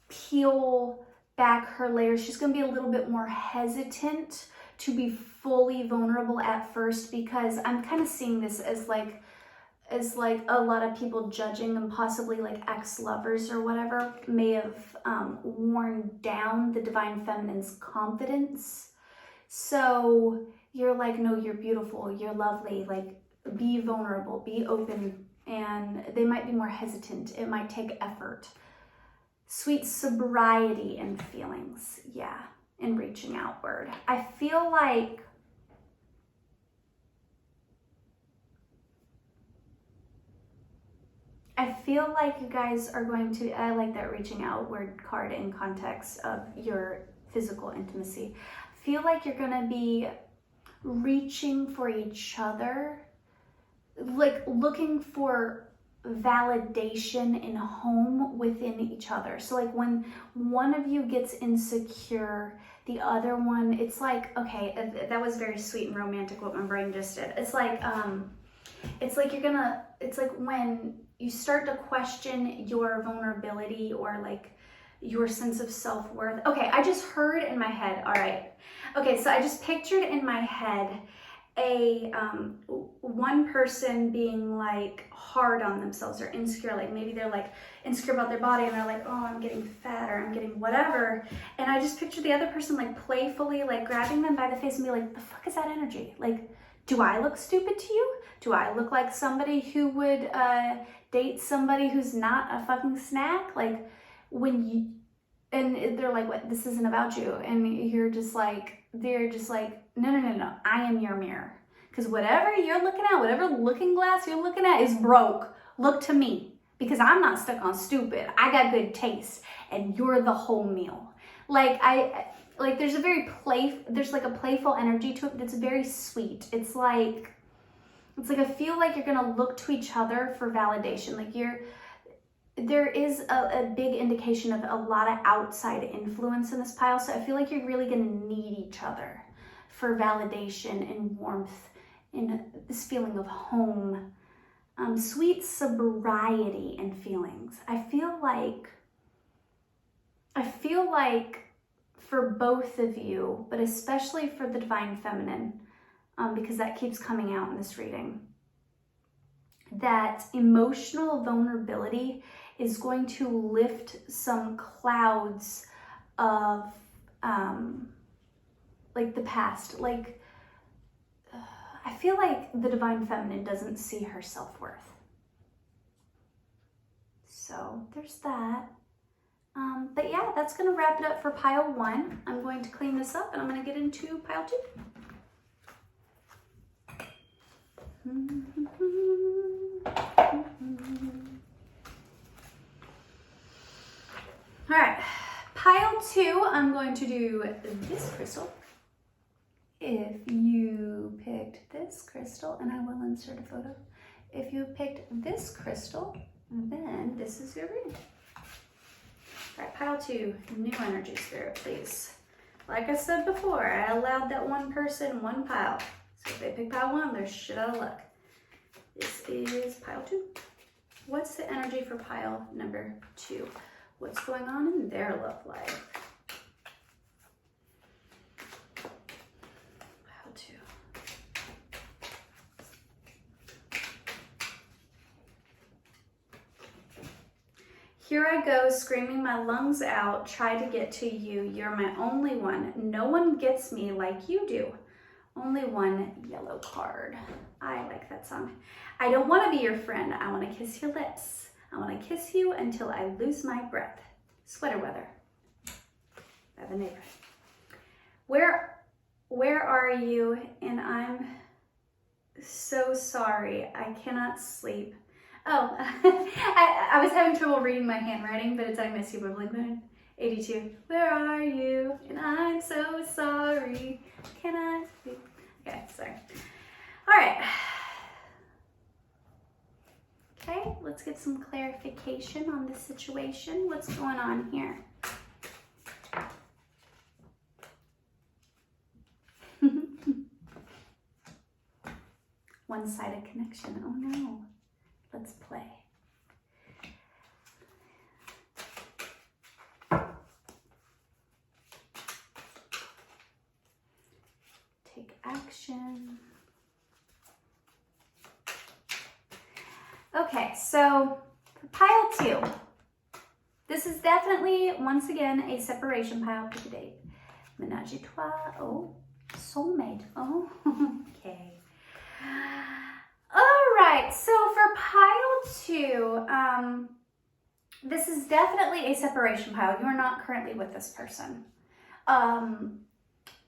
peel back her layers. She's going to be a little bit more hesitant to be fully vulnerable at first, because I'm kind of seeing this as like a lot of people judging, and possibly like ex-lovers or whatever may have worn down the divine feminine's confidence. So you're like, no, you're beautiful, you're lovely, like be vulnerable, be open, and they might be more hesitant. It might take effort. Sweet sobriety in feelings, yeah, and reaching outward. I feel like you guys are going to, I like that reaching outward card in context of your physical intimacy. I feel like you're going to be reaching for each other, like looking for validation in home within each other. So like when one of you gets insecure, the other one, it's like, okay, that was very sweet and romantic what my brain just did. It's like when you start to question your vulnerability or like your sense of self-worth. Okay, I just heard in my head, all right. Okay, so I just pictured in my head a one person being like hard on themselves or insecure, like maybe they're like insecure about their body and they're like, oh, I'm getting fat or I'm getting whatever, and I just picture the other person like playfully like grabbing them by the face and be like, the fuck is that energy? Like, do I look stupid to you? Do I look like somebody who would date somebody who's not a fucking snack? Like when you, and they're like, what, this isn't about you, and you're just like, they're just like, no, I am your mirror. Because whatever you're looking at, whatever looking glass you're looking at is broke. Look to me, because I'm not stuck on stupid. I got good taste, and you're the whole meal. Like there's like a playful energy to it that's very sweet. It's like I feel like you're gonna look to each other for validation. Like there is a big indication of a lot of outside influence in this pile. So I feel like you're really gonna need each other for validation and warmth and this feeling of home. Sweet sobriety and feelings. I feel like for both of you, but especially for the divine feminine, because that keeps coming out in this reading, that emotional vulnerability is going to lift some clouds of like the past. Like I feel like the divine feminine doesn't see her self-worth. So there's that. But yeah, that's gonna wrap it up for pile 1. I'm going to clean this up and I'm gonna get into pile 2. All right, pile 2, I'm going to do this crystal. If you picked this crystal, and I will insert a photo. If you picked this crystal, then this is your reading. All right, pile 2, new energy spirit, please. Like I said before, I allowed that one person one pile. So if they pick pile 1, they're shit out of luck. This is pile 2. What's the energy for pile number 2? What's going on in their love life? Pile 2. Here I go, screaming my lungs out, try to get to you. You're my only one. No one gets me like you do. Only one yellow card. I like that song. I don't want to be your friend. I want to kiss your lips. I want to kiss you until I lose my breath. Sweater weather. By the neighborhood. Where are you? And I'm so sorry. I cannot sleep. Oh, I was having trouble reading my handwriting, but it's I Miss You by Blink-182. Where are you? And I'm so sorry. Can I sleep? Okay, sorry. All right. Okay, let's get some clarification on this situation. What's going on here? One-sided connection. Oh no. Let's play. Take action. Okay, so for pile 2, this is definitely, once again, a separation pile. Pick a date. Ménage à trois. Oh, soulmate. Oh, okay. All right, so for pile 2, this is definitely a separation pile. You are not currently with this person.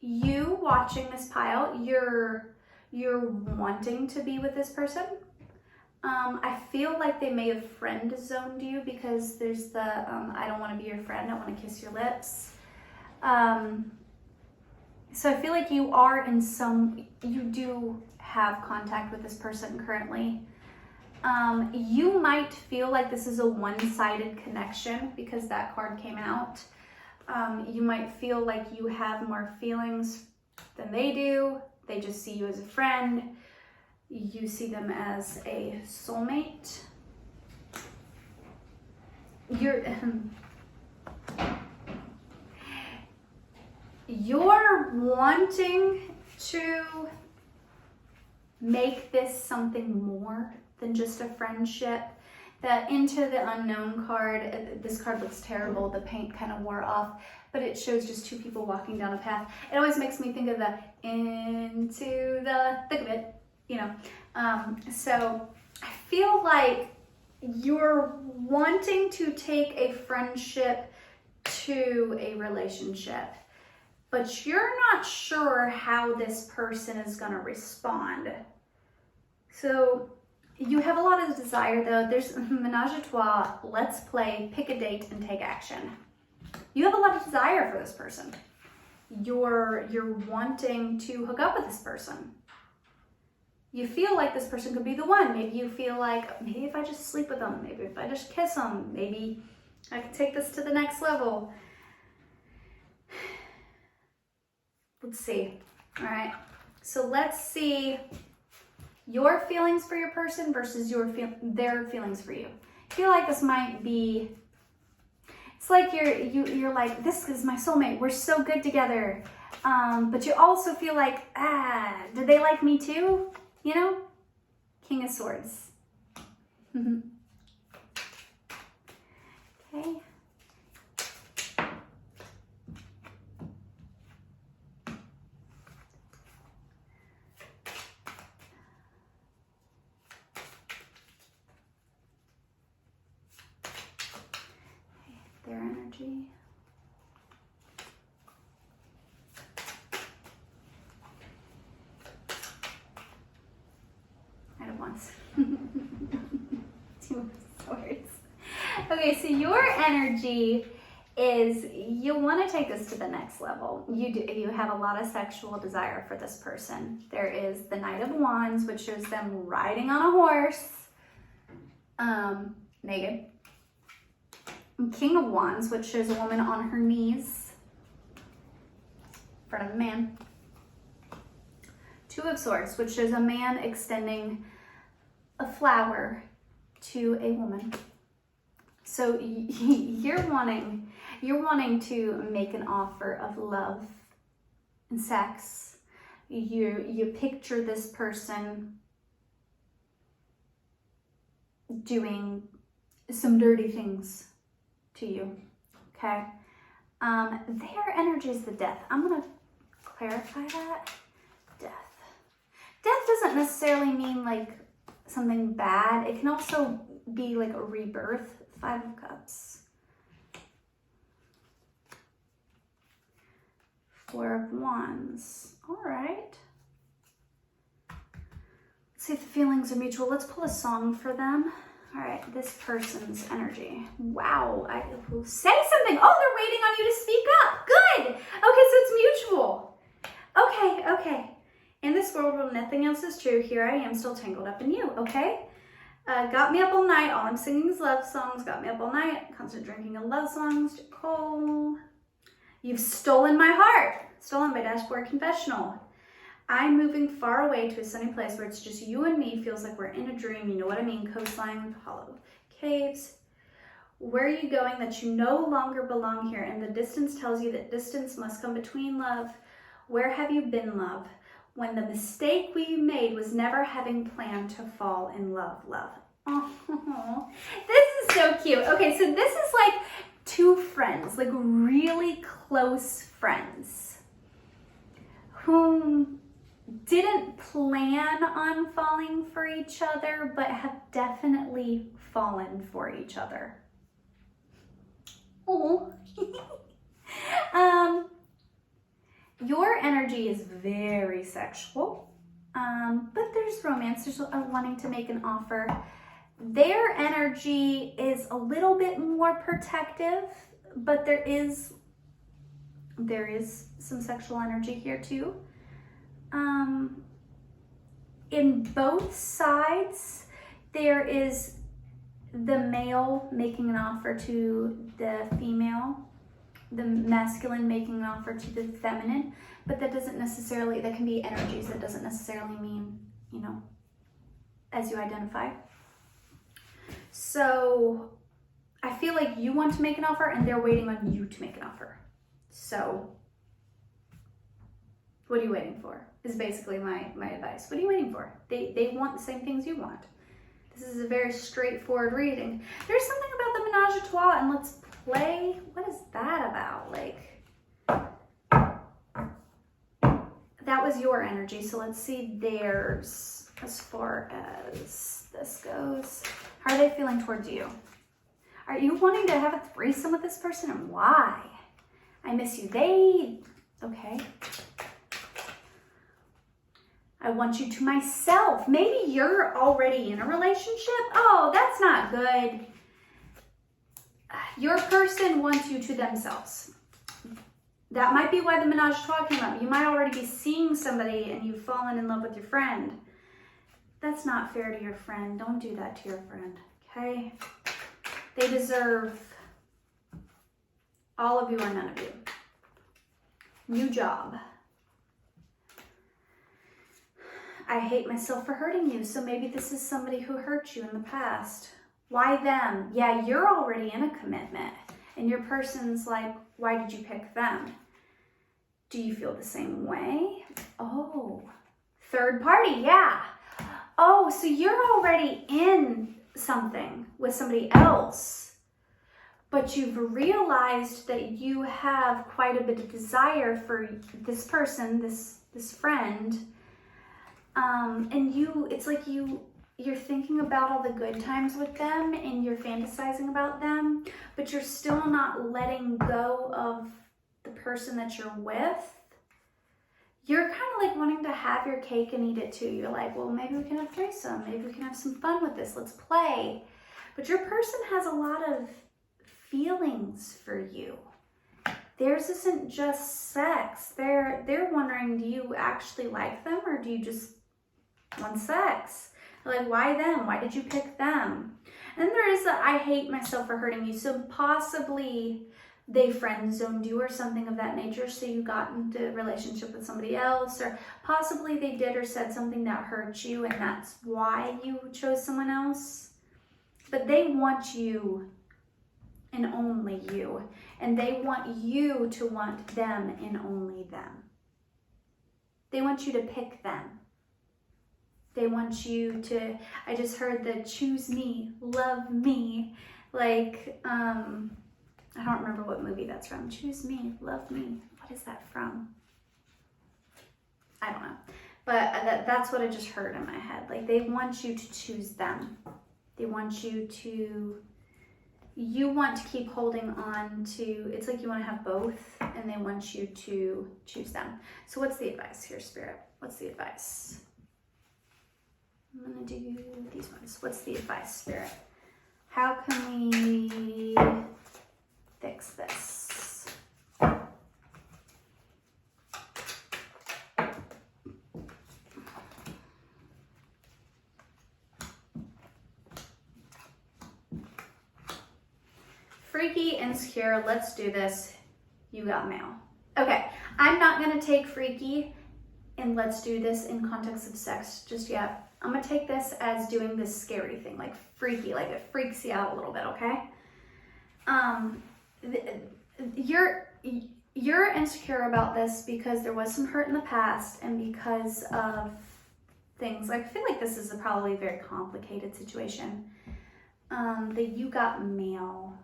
You watching this pile, you're wanting to be with this person. I feel like they may have friend zoned you because there's the, I don't want to be your friend, I want to kiss your lips. So I feel like you are you do have contact with this person currently. You might feel like this is a one-sided connection because that card came out. You might feel like you have more feelings than they do. They just see you as a friend. You see them as a soulmate. You're wanting to make this something more than just a friendship. That Into the Unknown card, this card looks terrible. The paint kind of wore off, but it shows just two people walking down a path. It always makes me think of the into the thick of it, you know. So I feel like you're wanting to take a friendship to a relationship, but you're not sure how this person is going to respond. So you have a lot of desire though. There's ménage à trois, let's play, pick a date, and take action. You have a lot of desire for this person. You're wanting to hook up with this person. You feel like this person could be the one. Maybe you feel like, maybe if I just sleep with them, maybe if I just kiss them, maybe I can take this to the next level. Let's see. All right. So let's see your feelings for your person versus their feelings for you. I feel like this might be, it's like you're like, this is my soulmate. We're so good together. But you also feel like, do they like me too? You know? King of Swords. Okay. Their energy. Knight of Wands. 2 of Swords. Okay, so your energy is you want to take this to the next level. You have a lot of sexual desire for this person. There is the Knight of Wands, which shows them riding on a horse, naked. King of Wands, which shows a woman on her knees in front of a man. 2 of Swords, which shows a man extending a flower to a woman. So you're wanting to make an offer of love and sex. You picture this person doing some dirty things to you, okay? Their energy is the Death. I'm gonna clarify that. Death. Death doesn't necessarily mean like something bad. It can also be like a rebirth. 5 of Cups. 4 of Wands. All right. Let's see if the feelings are mutual. Let's pull a song for them. All right, this person's energy. Wow, say something. Oh, they're waiting on you to speak up. Good. Okay, so it's mutual. Okay. In this world where nothing else is true, here I am still tangled up in you, okay? Got me up all night. All I'm singing is love songs. Got me up all night. Constant drinking of love songs. Nicole. You've stolen my heart. Stolen by Dashboard Confessional. I'm moving far away to a sunny place where it's just you and me. Feels like we're in a dream. You know what I mean? Coastline with hollow caves. Where are you going that you no longer belong here? And the distance tells you that distance must come between love. Where have you been, love? When the mistake we made was never having planned to fall in love, love. Oh, this is so cute. Okay, so this is like two friends, like really close friends whom didn't plan on falling for each other, but have definitely fallen for each other. Oh. Your energy is very sexual, but there's romance. There's wanting to make an offer. Their energy is a little bit more protective, but there is some sexual energy here too. In both sides, there is the male making an offer to the female, the masculine making an offer to the feminine, but that doesn't necessarily, that can be energies, that doesn't necessarily mean, you know, as you identify. So I feel like you want to make an offer and they're waiting on you to make an offer. So what are you waiting for is basically my advice. What are you waiting for? They want the same things you want. This is a very straightforward reading. There's something about the menage a trois, and let's play. What is that about? Like, that was your energy. So let's see theirs as far as this goes. How are they feeling towards you? Are you wanting to have a threesome with this person, and why? I miss you. Okay. I want you to myself. Maybe you're already in a relationship. Oh, that's not good. Your person wants you to themselves. That might be why the menage a trois came up. You might already be seeing somebody and you've fallen in love with your friend. That's not fair to your friend. Don't do that to your friend, okay? They deserve all of you or none of you. New job. I hate myself for hurting you, so maybe this is somebody who hurt you in the past. Why them? Yeah, you're already in a commitment, and your person's like, why did you pick them? Do you feel the same way? Oh, third party, yeah. Oh, so you're already in something with somebody else, but you've realized that you have quite a bit of desire for this person, this friend. And it's like you're thinking about all the good times with them and you're fantasizing about them, but you're still not letting go of the person that you're with. You're kind of like wanting to have your cake and eat it too. You're like, well, maybe we can have threesome. Maybe we can have some fun with this. Let's play. But your person has a lot of feelings for you. Theirs isn't just sex. They're wondering, do you actually like them or do you just want sex? Like, why them? Why did you pick them? And then there is a, I hate myself for hurting you. So possibly they friend zoned you or something of that nature. So you got into a relationship with somebody else, or possibly they did or said something that hurt you and that's why you chose someone else. But they want you and only you. And they want you to want them and only them. They want you to pick them. They want you to, I just heard the choose me, love me. Like, I don't remember what movie that's from. Choose me, love me. What is that from? I don't know. But that's what I just heard in my head. Like, they want you to choose them. They want you want to keep holding on to, it's like you want to have both, and they want you to choose them. So what's the advice here, Spirit? What's the advice? I'm going to do these ones. What's the advice, Spirit? How can we fix this? Freaky, insecure, let's do this. You got mail. Okay, I'm not gonna take freaky and let's do this in context of sex just yet. I'm gonna take this as doing this scary thing, like freaky, like it freaks you out a little bit, okay? You're insecure about this because there was some hurt in the past and because of things. Like, I feel like this is probably a very complicated situation. That you got mail.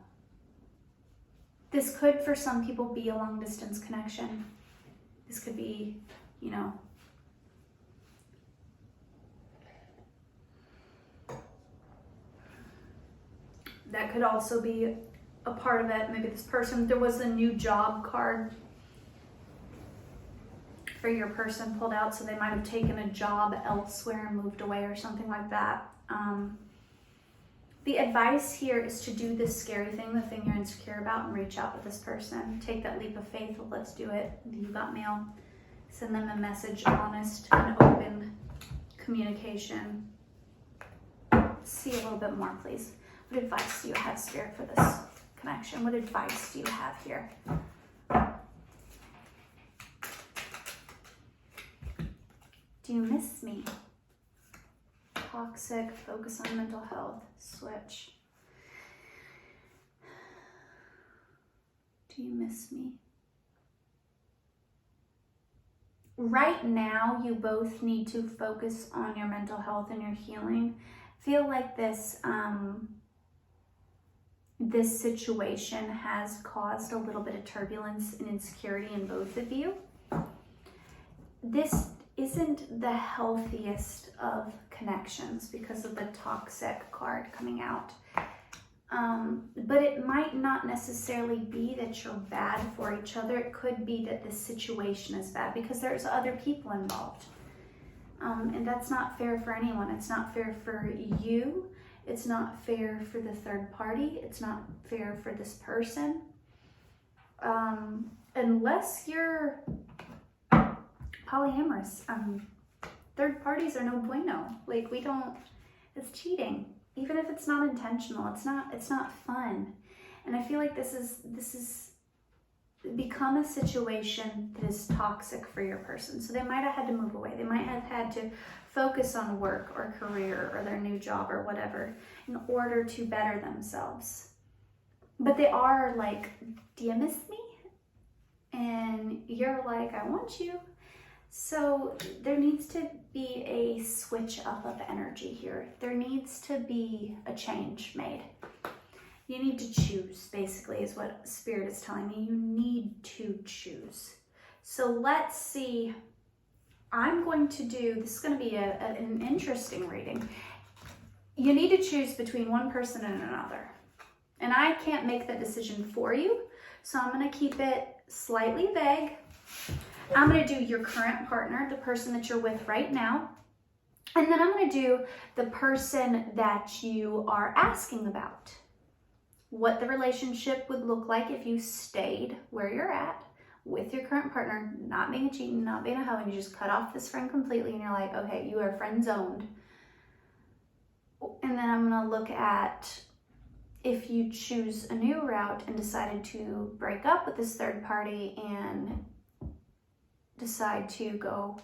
This could, for some people, be a long distance connection. This could be, you know, that could also be a part of it. Maybe this person, there was a new job card for your person pulled out, so they might have taken a job elsewhere and moved away or something like that. The advice here is to do this scary thing, the thing you're insecure about, and reach out with this person. Take that leap of faith. Let's do it. You got mail. Send them a message, honest and open communication. See a little bit more, please. What advice do you have, Spirit, for this connection? What advice do you have here? Do you miss me? Toxic, focus on mental health, switch. Do you miss me? Right now, you both need to focus on your mental health and your healing. Feel like this situation has caused a little bit of turbulence and insecurity in both of you. This isn't the healthiest of connections because of the toxic card coming out. But it might not necessarily be that you're bad for each other. It could be that this situation is bad because there's other people involved. And that's not fair for anyone. It's not fair for you. It's not fair for the third party. It's not fair for this person. Unless you're polyamorous, third parties are no bueno. Like, we don't, it's cheating. Even if it's not intentional, it's not fun. And I feel like this is become a situation that is toxic for your person. So they might have had to move away. They might have had to focus on work or career or their new job or whatever in order to better themselves. But they are like, do you miss me? And you're like, I want you. So there needs to be a switch up of energy here. There needs to be a change made. You need to choose, basically, is what Spirit is telling me. You need to choose. So let's see. I'm going to do, this is going to be an interesting reading. You need to choose between one person and another. And I can't make that decision for you. So I'm going to keep it slightly vague. I'm going to do your current partner, the person that you're with right now. And then I'm going to do the person that you are asking about. What the relationship would look like if you stayed where you're at with your current partner, not being a cheating, not being a hoe, and you just cut off this friend completely and you're like, okay, you are friend zoned. And then I'm going to look at if you choose a new route and decided to break up with this third party and decide to go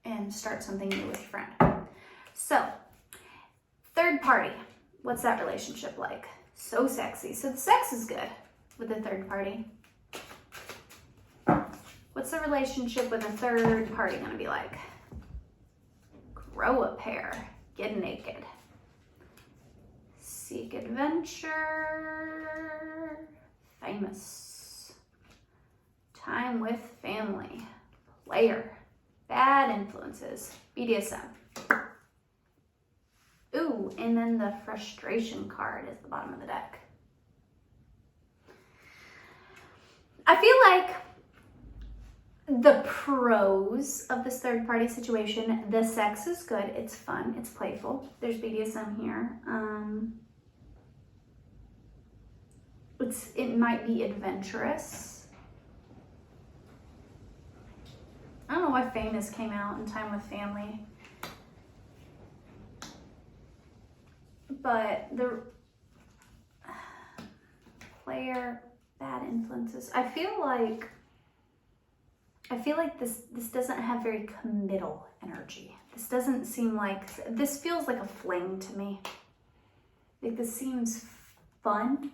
and start something new with your friend. So, third party, what's that relationship like? So sexy. So the sex is good with the third party. What's the relationship with a third party gonna be like? Grow a pair, get naked. Seek adventure, famous. Time with family, player, bad influences, BDSM. Ooh, and then the frustration card is the bottom of the deck. I feel like the pros of this third party situation, the sex is good, it's fun, it's playful. There's BDSM here. It might be adventurous. I don't know why famous came out in time with family. But player, bad influences. I feel like this doesn't have very committal energy. This doesn't seem like, this feels like a fling to me. Like this seems fun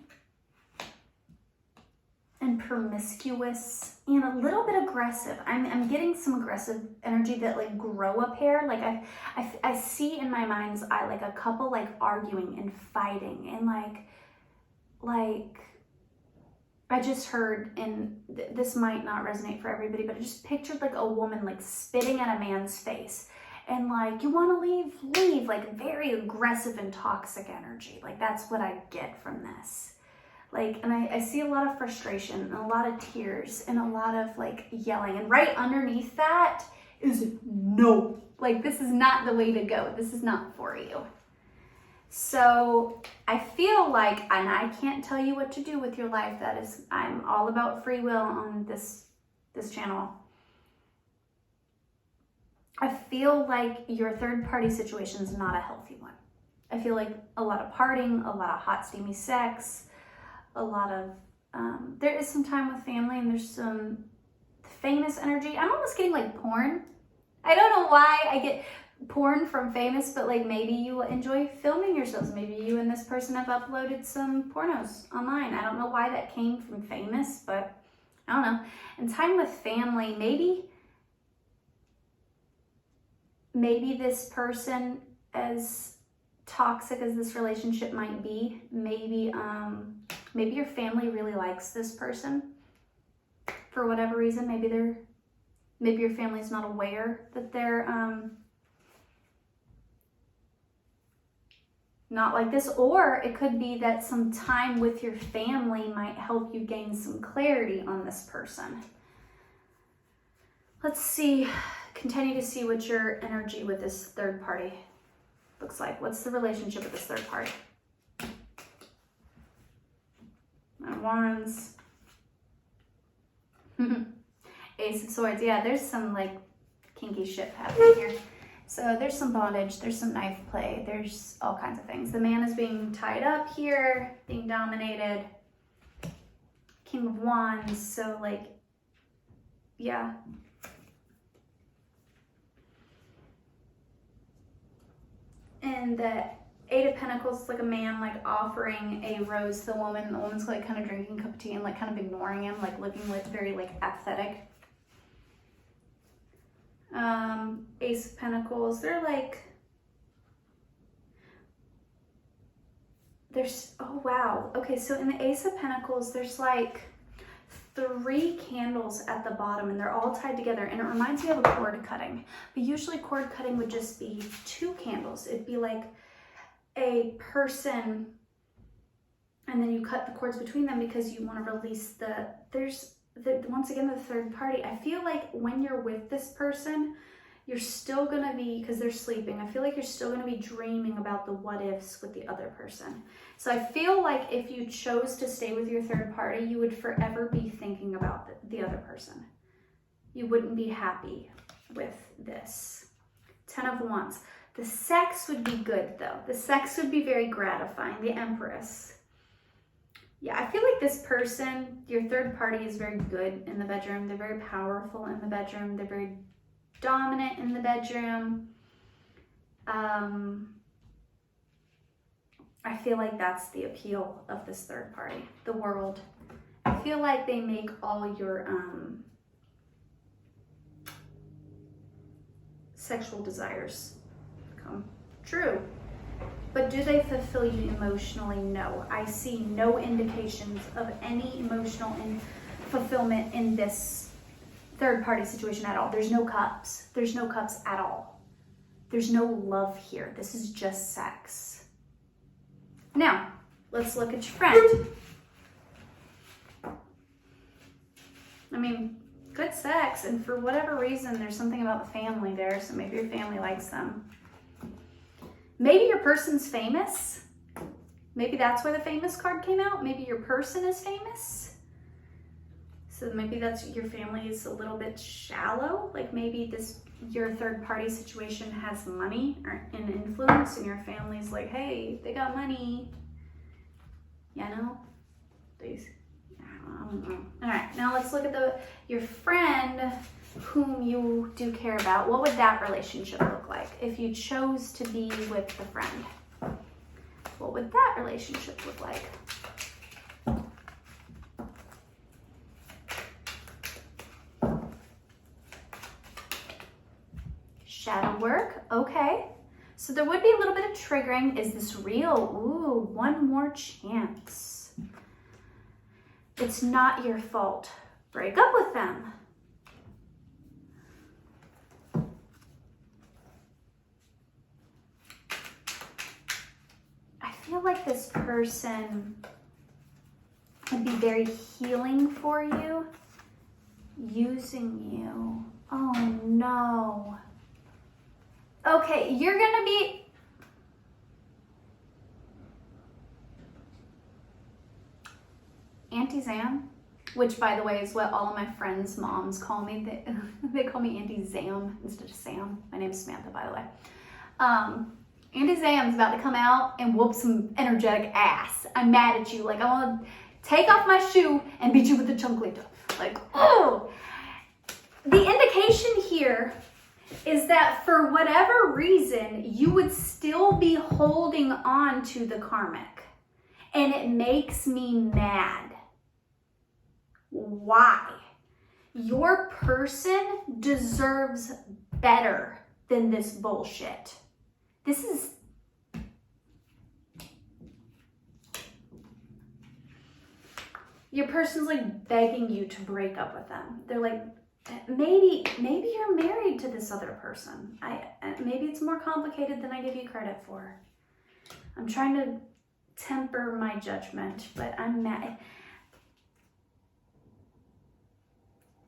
and promiscuous and a little bit aggressive. I'm getting some aggressive energy that like grow up hair. Like I see in my mind's eye like a couple like arguing and fighting and like I just heard, and this might not resonate for everybody, but I just pictured like a woman like spitting at a man's face and like, you want to leave, like very aggressive and toxic energy. Like that's what I get from this. Like, and I see a lot of frustration and a lot of tears and a lot of like yelling, and right underneath that is no, like this is not the way to go. This is not for you. So I feel like, and I can't tell you what to do with your life. That is, I'm all about free will on this channel. I feel like your third party situation is not a healthy one. I feel like a lot of partying, a lot of hot, steamy sex, a lot of, there is some time with family, and there's some famous energy. I'm almost getting like porn. I don't know why I get porn from famous, but like maybe you enjoy filming yourselves. Maybe you and this person have uploaded some pornos online. I don't know why that came from famous, but I don't know. And time with family, maybe this person, as toxic as this relationship might be, maybe your family really likes this person for whatever reason. Maybe your family's not aware that they're not like this, or it could be that some time with your family might help you gain some clarity on this person. Let's see, continue to see what your energy with this third party looks like. What's the relationship with this third party? And Wands. Ace of Swords. Yeah, there's some like kinky shit happening here. So there's some bondage, there's some knife play, there's all kinds of things. The man is being tied up here, being dominated. King of Wands, so like, yeah. And the Eight of Pentacles is like a man like offering a rose to the woman. The woman's like kind of drinking a cup of tea and like kind of ignoring him, like looking like very like apathetic. Ace of Pentacles, they're like, there's, oh wow. Okay, so in the Ace of Pentacles, there's like 3 candles at the bottom, and they're all tied together, and it reminds me of a cord cutting. But usually cord cutting would just be 2 candles. It'd be like a person, and then you cut the cords between them because you want to release once again, the third party. I feel like when you're with this person, you're still gonna be, because they're sleeping, I feel like you're still gonna be dreaming about the what ifs with the other person. So I feel like if you chose to stay with your third party, you would forever be thinking about the other person. You wouldn't be happy with this. 10 of Wands. The sex would be good though. The sex would be very gratifying. The Empress. Yeah, I feel like this person, your third party, is very good in the bedroom. They're very powerful in the bedroom. They're very dominant in the bedroom. I feel like that's the appeal of this third party, the world. I feel like they make all your sexual desires come true. But do they fulfill you emotionally? No. I see no indications of any emotional fulfillment in this third party situation at all. There's no cups. There's no cups at all. There's no love here. This is just sex. Now, let's look at your friend. I mean, good sex, and for whatever reason, there's something about the family there, so maybe your family likes them. Maybe your person's famous. Maybe that's why the famous card came out. Maybe your person is famous. So maybe that's, your family is a little bit shallow. Like maybe your third party situation has money or an influence, and your family's like, hey, they got money, you know? These, I don't know. All right, now let's look at your friend whom you do care about. What would that relationship look like if you chose to be with the friend? What would that relationship look like? Shadow work, okay. So there would be a little bit of triggering. Is this real? Ooh, one more chance. It's not your fault. Break up with them. I feel like this person would be very healing for you, using you. Oh no. Okay, you're gonna be... Auntie Zam, which by the way is what all of my friends' moms call me. They call me Auntie Zam instead of Sam. My name's Samantha, by the way. Auntie Zam's about to come out and whoop some energetic ass. I'm mad at you. Like, I want to take off my shoe and beat you with a chancleta. Like, oh! The indication here is that for whatever reason, you would still be holding on to the karmic. And it makes me mad. Why? Your person deserves better than this bullshit. This is... Your person's like begging you to break up with them. They're like, maybe you're married to this other person. Maybe it's more complicated than I give you credit for. I'm trying to temper my judgment, but I'm mad.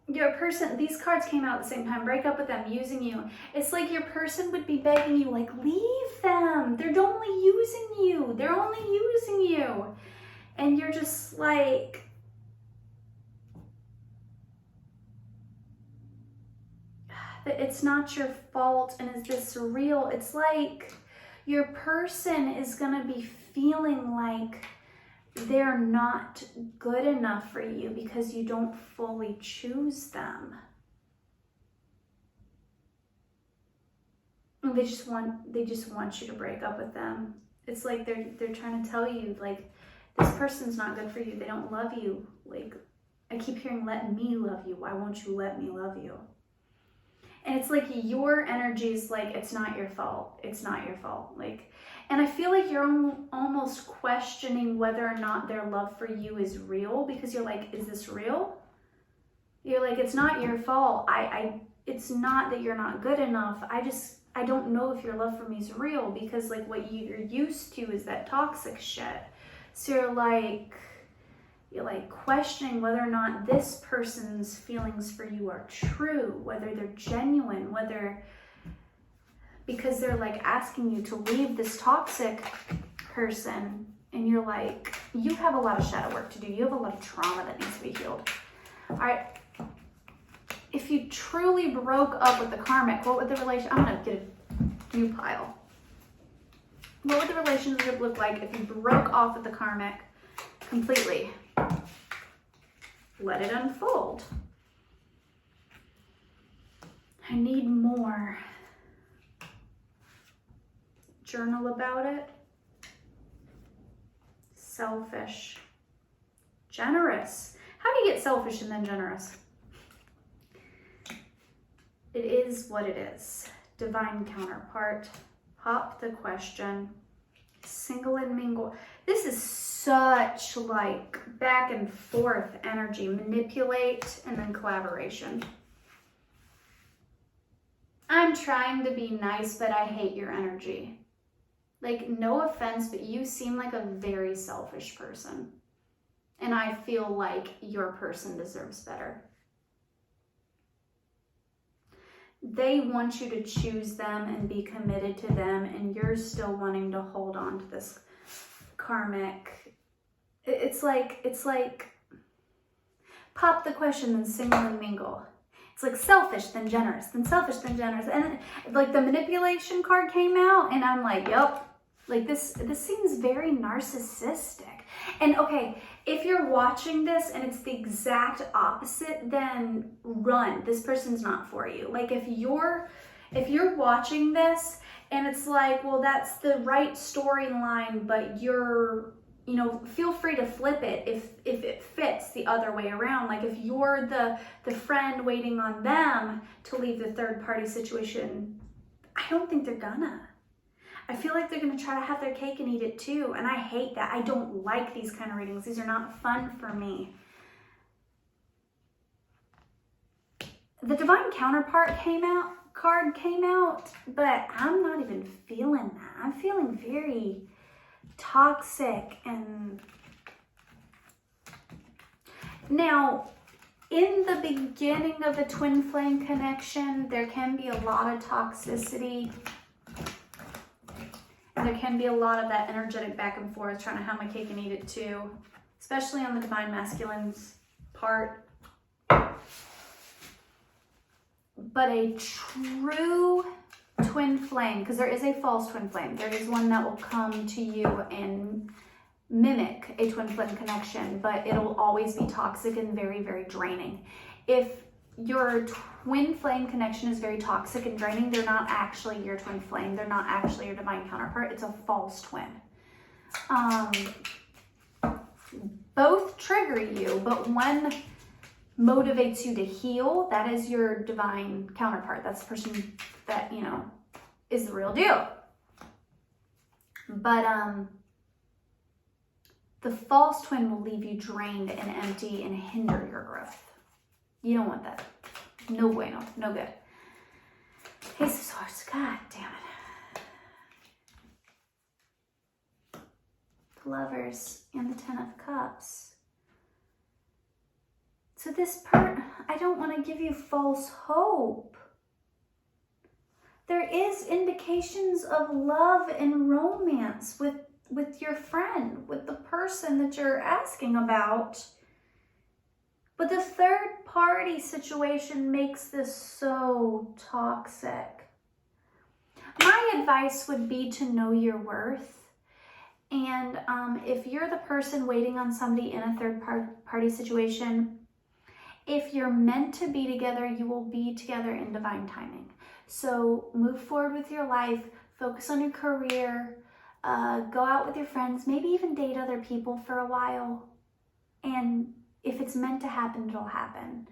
Your person, these cards came out at the same time. Break up with them, using you. It's like your person would be begging you, like, leave them. They're only using you. They're only using you. And you're just like... It's not your fault, and is this real? It's like your person is gonna be feeling like they're not good enough for you because you don't fully choose them. And they just want you to break up with them. It's like they're trying to tell you, like, this person's not good for you. They don't love you. Like, I keep hearing, let me love you. Why won't you let me love you? And it's like your energy is like, it's not your fault. It's not your fault. Like, and I feel like you're almost questioning whether or not their love for you is real, because you're like, is this real? You're like, it's not your fault. It's not that you're not good enough. I don't know if your love for me is real, because like what you're used to is that toxic shit. So you're like questioning whether or not this person's feelings for you are true, whether they're genuine, because they're like asking you to leave this toxic person, and you're like, you have a lot of shadow work to do. You have a lot of trauma that needs to be healed. All right. If you truly broke up with the karmic, what would the relationship, I'm gonna get a new pile. What would the relationship look like if you broke off with the karmic completely? Let it unfold. I need more. Journal about it. Selfish. Generous. How do you get selfish and then generous? It is what it is. Divine counterpart. Pop the question. Single and mingle. This is such like back and forth energy. Manipulate and then collaboration. I'm trying to be nice, but I hate your energy. Like, no offense, but you seem like a very selfish person. And I feel like your person deserves better. They want you to choose them and be committed to them, and you're still wanting to hold on to this karmic. It's like pop the question, then single and mingle. It's like selfish, then generous, then selfish, then generous. And like the manipulation card came out, and I'm like, yep, Like this seems very narcissistic. And okay, if you're watching this and it's the exact opposite, then run. This person's not for you. Like if you're watching this and it's like, well, that's the right storyline, but you're, you know, feel free to flip it if it fits the other way around. Like if you're the friend waiting on them to leave the third party situation, I don't think they're gonna. I feel like they're going to try to have their cake and eat it too. And I hate that. I don't like these kind of readings. These are not fun for me. The Divine Counterpart card came out, but I'm not even feeling that. I'm feeling very toxic. And now, in the beginning of the twin flame connection, there can be a lot of toxicity. There can be a lot of that energetic back and forth, trying to have my cake and eat it too, especially on the Divine Masculine's part. But a true twin flame, because there is a false twin flame. There is one that will come to you and mimic a twin flame connection, but it'll always be toxic and very, very draining. If your twin flame connection is very toxic and draining, they're not actually your twin flame. They're not actually your divine counterpart. It's a false twin. Both trigger you, but one motivates you to heal. That is your divine counterpart. That's the person that, you know, is the real deal. But the false twin will leave you drained and empty and hinder your growth. You don't want that. No bueno. No good. Ace of Swords. God damn it. The Lovers and the Ten of Cups. So this part, I don't want to give you false hope. There is indications of love and romance with your friend, with the person that you're asking about. But the third party situation makes this so toxic. My advice would be to know your worth. And if you're the person waiting on somebody in a third party situation, if you're meant to be together, you will be together in divine timing. So move forward with your life, focus on your career, go out with your friends, maybe even date other people for a while. And if it's meant to happen, it'll happen.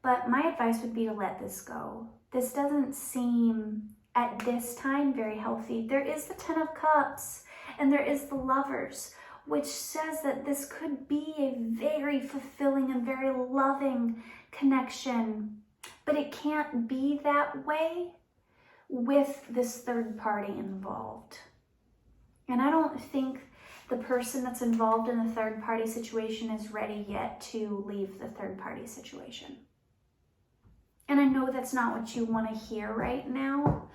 But my advice would be to let this go. This doesn't seem, at this time, very healthy. There is the Ten of Cups and there is the Lovers, which says that this could be a very fulfilling and very loving connection. But it can't be that way with this third party involved. And I don't think the person that's involved in the third party situation is ready yet to leave the third party situation. And I know that's not what you want to hear right now,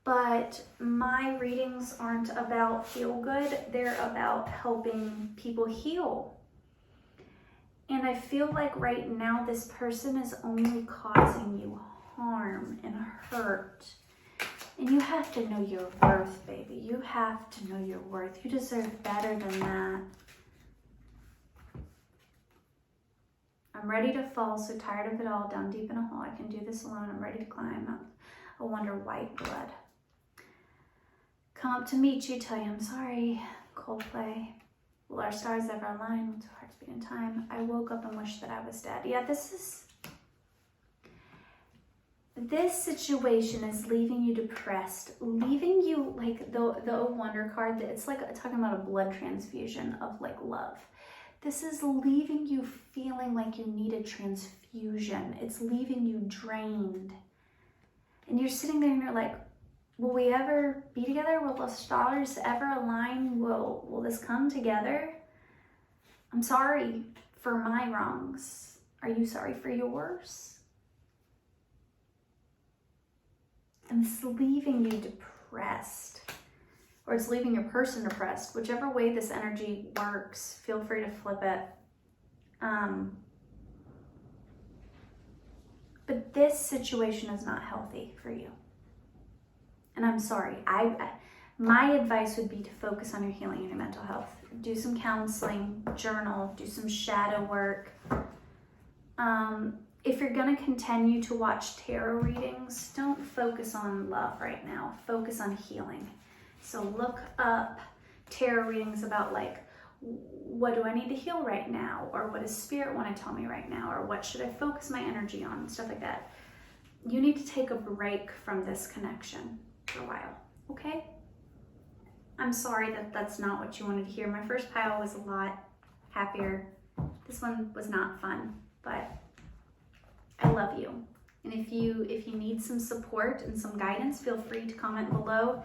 but my readings aren't about feel good. They're about helping people heal. And I feel like right now this person is only causing you harm and hurt. And you have to know your worth, baby. You have to know your worth. You deserve better than that. I'm ready to fall, so tired of it all, down deep in a hole. I can do this alone. I'm ready to climb up a wonder white blood. Come up to meet you, tell you I'm sorry. Coldplay. Will our stars ever align? With hearts beat in time. I woke up and wished that I was dead. Yeah, this situation is leaving you depressed, leaving you like the Wonder card. It's like talking about a blood transfusion of like love. This is leaving you feeling like you need a transfusion. It's leaving you drained. And you're sitting there and you're like, will we ever be together? Will the stars ever align? Will this come together? I'm sorry for my wrongs. Are you sorry for yours? And it's leaving you depressed, or it's leaving your person depressed. Whichever way this energy works, feel free to flip it. But this situation is not healthy for you. And I'm sorry. My advice would be to focus on your healing and your mental health. Do some counseling, journal, do some shadow work. If you're going to continue to watch tarot readings, don't focus on love right now. Focus on healing. So look up tarot readings about like, what do I need to heal right now? Or what does spirit want to tell me right now? Or what should I focus my energy on? Stuff like that. You need to take a break from this connection for a while, okay? I'm sorry that that's not what you wanted to hear. My first pile was a lot happier. This one was not fun, but I love you. And if you need some support and some guidance, feel free to comment below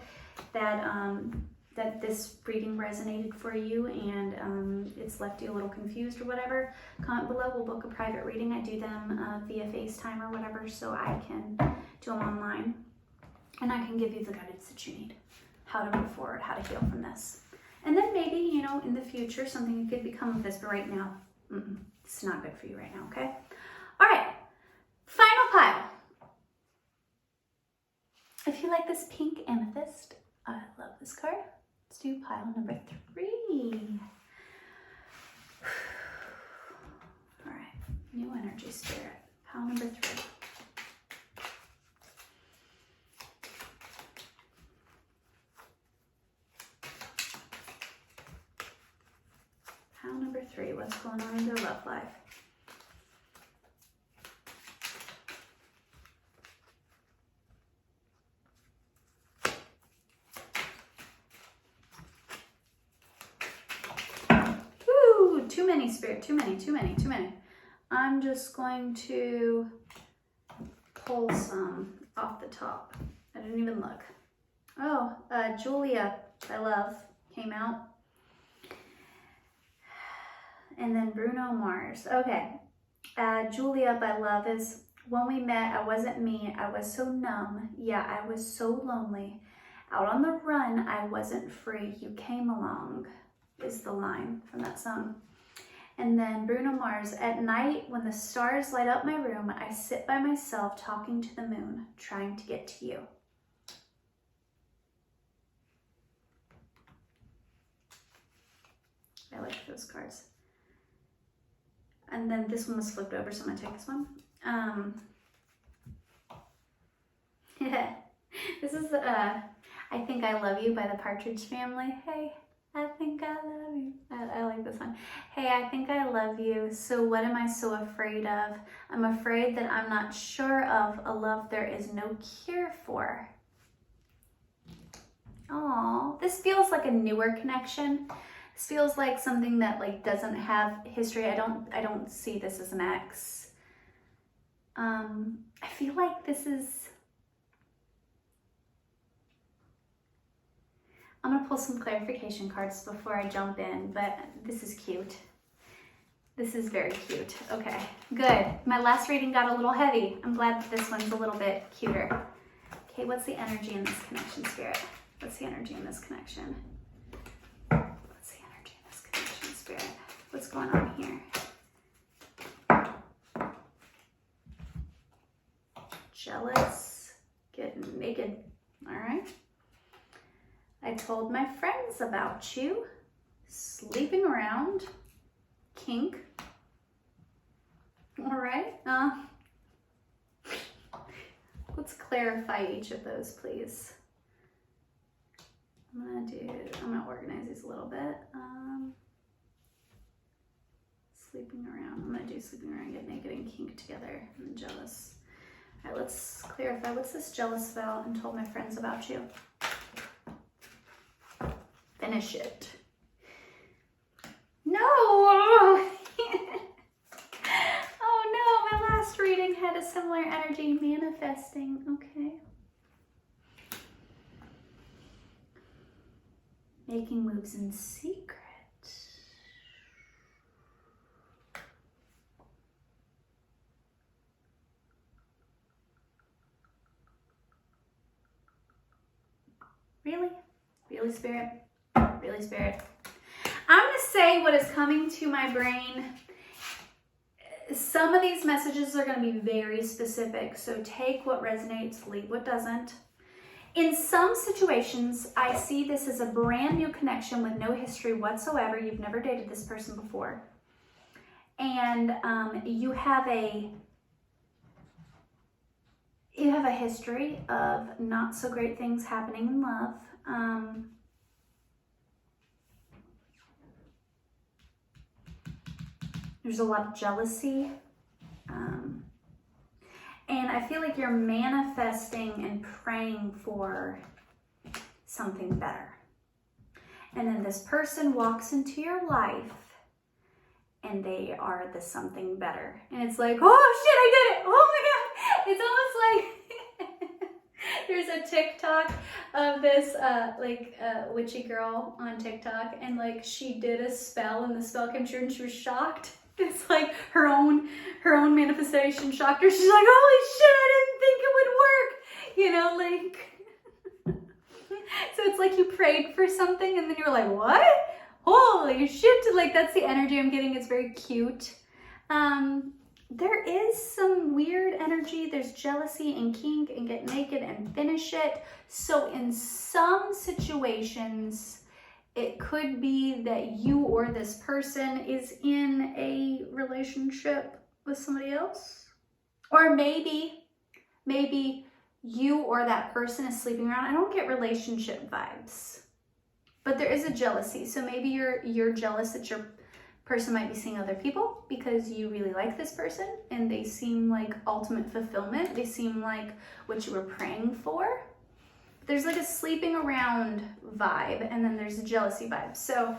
that this reading resonated for you and it's left you a little confused or whatever. Comment below. We'll book a private reading. I do them via FaceTime or whatever, so I can do them online and I can give you the guidance that you need. How to move forward, how to heal from this. And then maybe, you know, in the future, something could become of this, but right now, it's not good for you right now, okay? All right, final pile. If you like this pink amethyst, I love this card. Let's do pile number 3. All right, new energy spirit, pile number 3. Pile number 3, what's going on in their love life? Ooh, too many, spirit, too many. I'm just going to pull some off the top. I didn't even look. Oh, Julia, I love, came out. And then Bruno Mars. Okay. Julia by love is, when we met, I wasn't me. I was so numb. Yeah, I was so lonely. Out on the run, I wasn't free. You came along, is the line from that song. And then Bruno Mars, at night when the stars light up my room, I sit by myself talking to the moon, trying to get to you. I like those cards. And then this one was flipped over, so I'm gonna take this one. This is I Think I Love You by the Partridge Family. Hey, I think I love you. I like this one. Hey, I think I love you. So what am I so afraid of? I'm afraid that I'm not sure of a love there is no cure for. Aw, this feels like a newer connection. This feels like something that like doesn't have history. I don't see this as an ex. I feel like this is, I'm gonna pull some clarification cards before I jump in, but this is cute. This is very cute. Okay, good. My last reading got a little heavy. I'm glad that this one's a little bit cuter. Okay, what's the energy in this connection, spirit? What's the energy in this connection? Spirit. What's going on here? Jealous, getting naked. All right. I told my friends about you, sleeping around, kink. All right. Let's clarify each of those, please. I'm gonna organize these a little bit. Sleeping around. I'm gonna do sleeping around, get naked, and kink together. And jealous. All right, let's clarify. What's this jealous about? And told my friends about you. Finish it. No! Oh no, my last reading had a similar energy. Manifesting. Okay. Making moves in secret. Really? Really, Spirit? Really, Spirit? I'm going to say what is coming to my brain. Some of these messages are going to be very specific, so take what resonates, leave what doesn't. In some situations, I see this as a brand new connection with no history whatsoever. You've never dated this person before. And you have a history of not so great things happening in love. There's a lot of jealousy. And I feel like you're manifesting and praying for something better. And then this person walks into your life and they are the something better. And it's like, oh shit, I did it. Oh my God. It's almost like there's a TikTok of this witchy girl on TikTok, and like she did a spell and the spell came true and she was shocked. It's like her own manifestation shocked her. She's like, holy shit, I didn't think it would work. You know, like, so it's like you prayed for something and then you were like, what? Holy shit. Like, that's the energy I'm getting. It's very cute. There is some weird energy. There's jealousy and kink and get naked and finish it. So in some situations, it could be that you or this person is in a relationship with somebody else. Or maybe you or that person is sleeping around. I don't get relationship vibes, but there is a jealousy. So maybe you're jealous that your person might be seeing other people because you really like this person and they seem like ultimate fulfillment. They seem like what you were praying for. There's like a sleeping around vibe, and then there's a jealousy vibe. So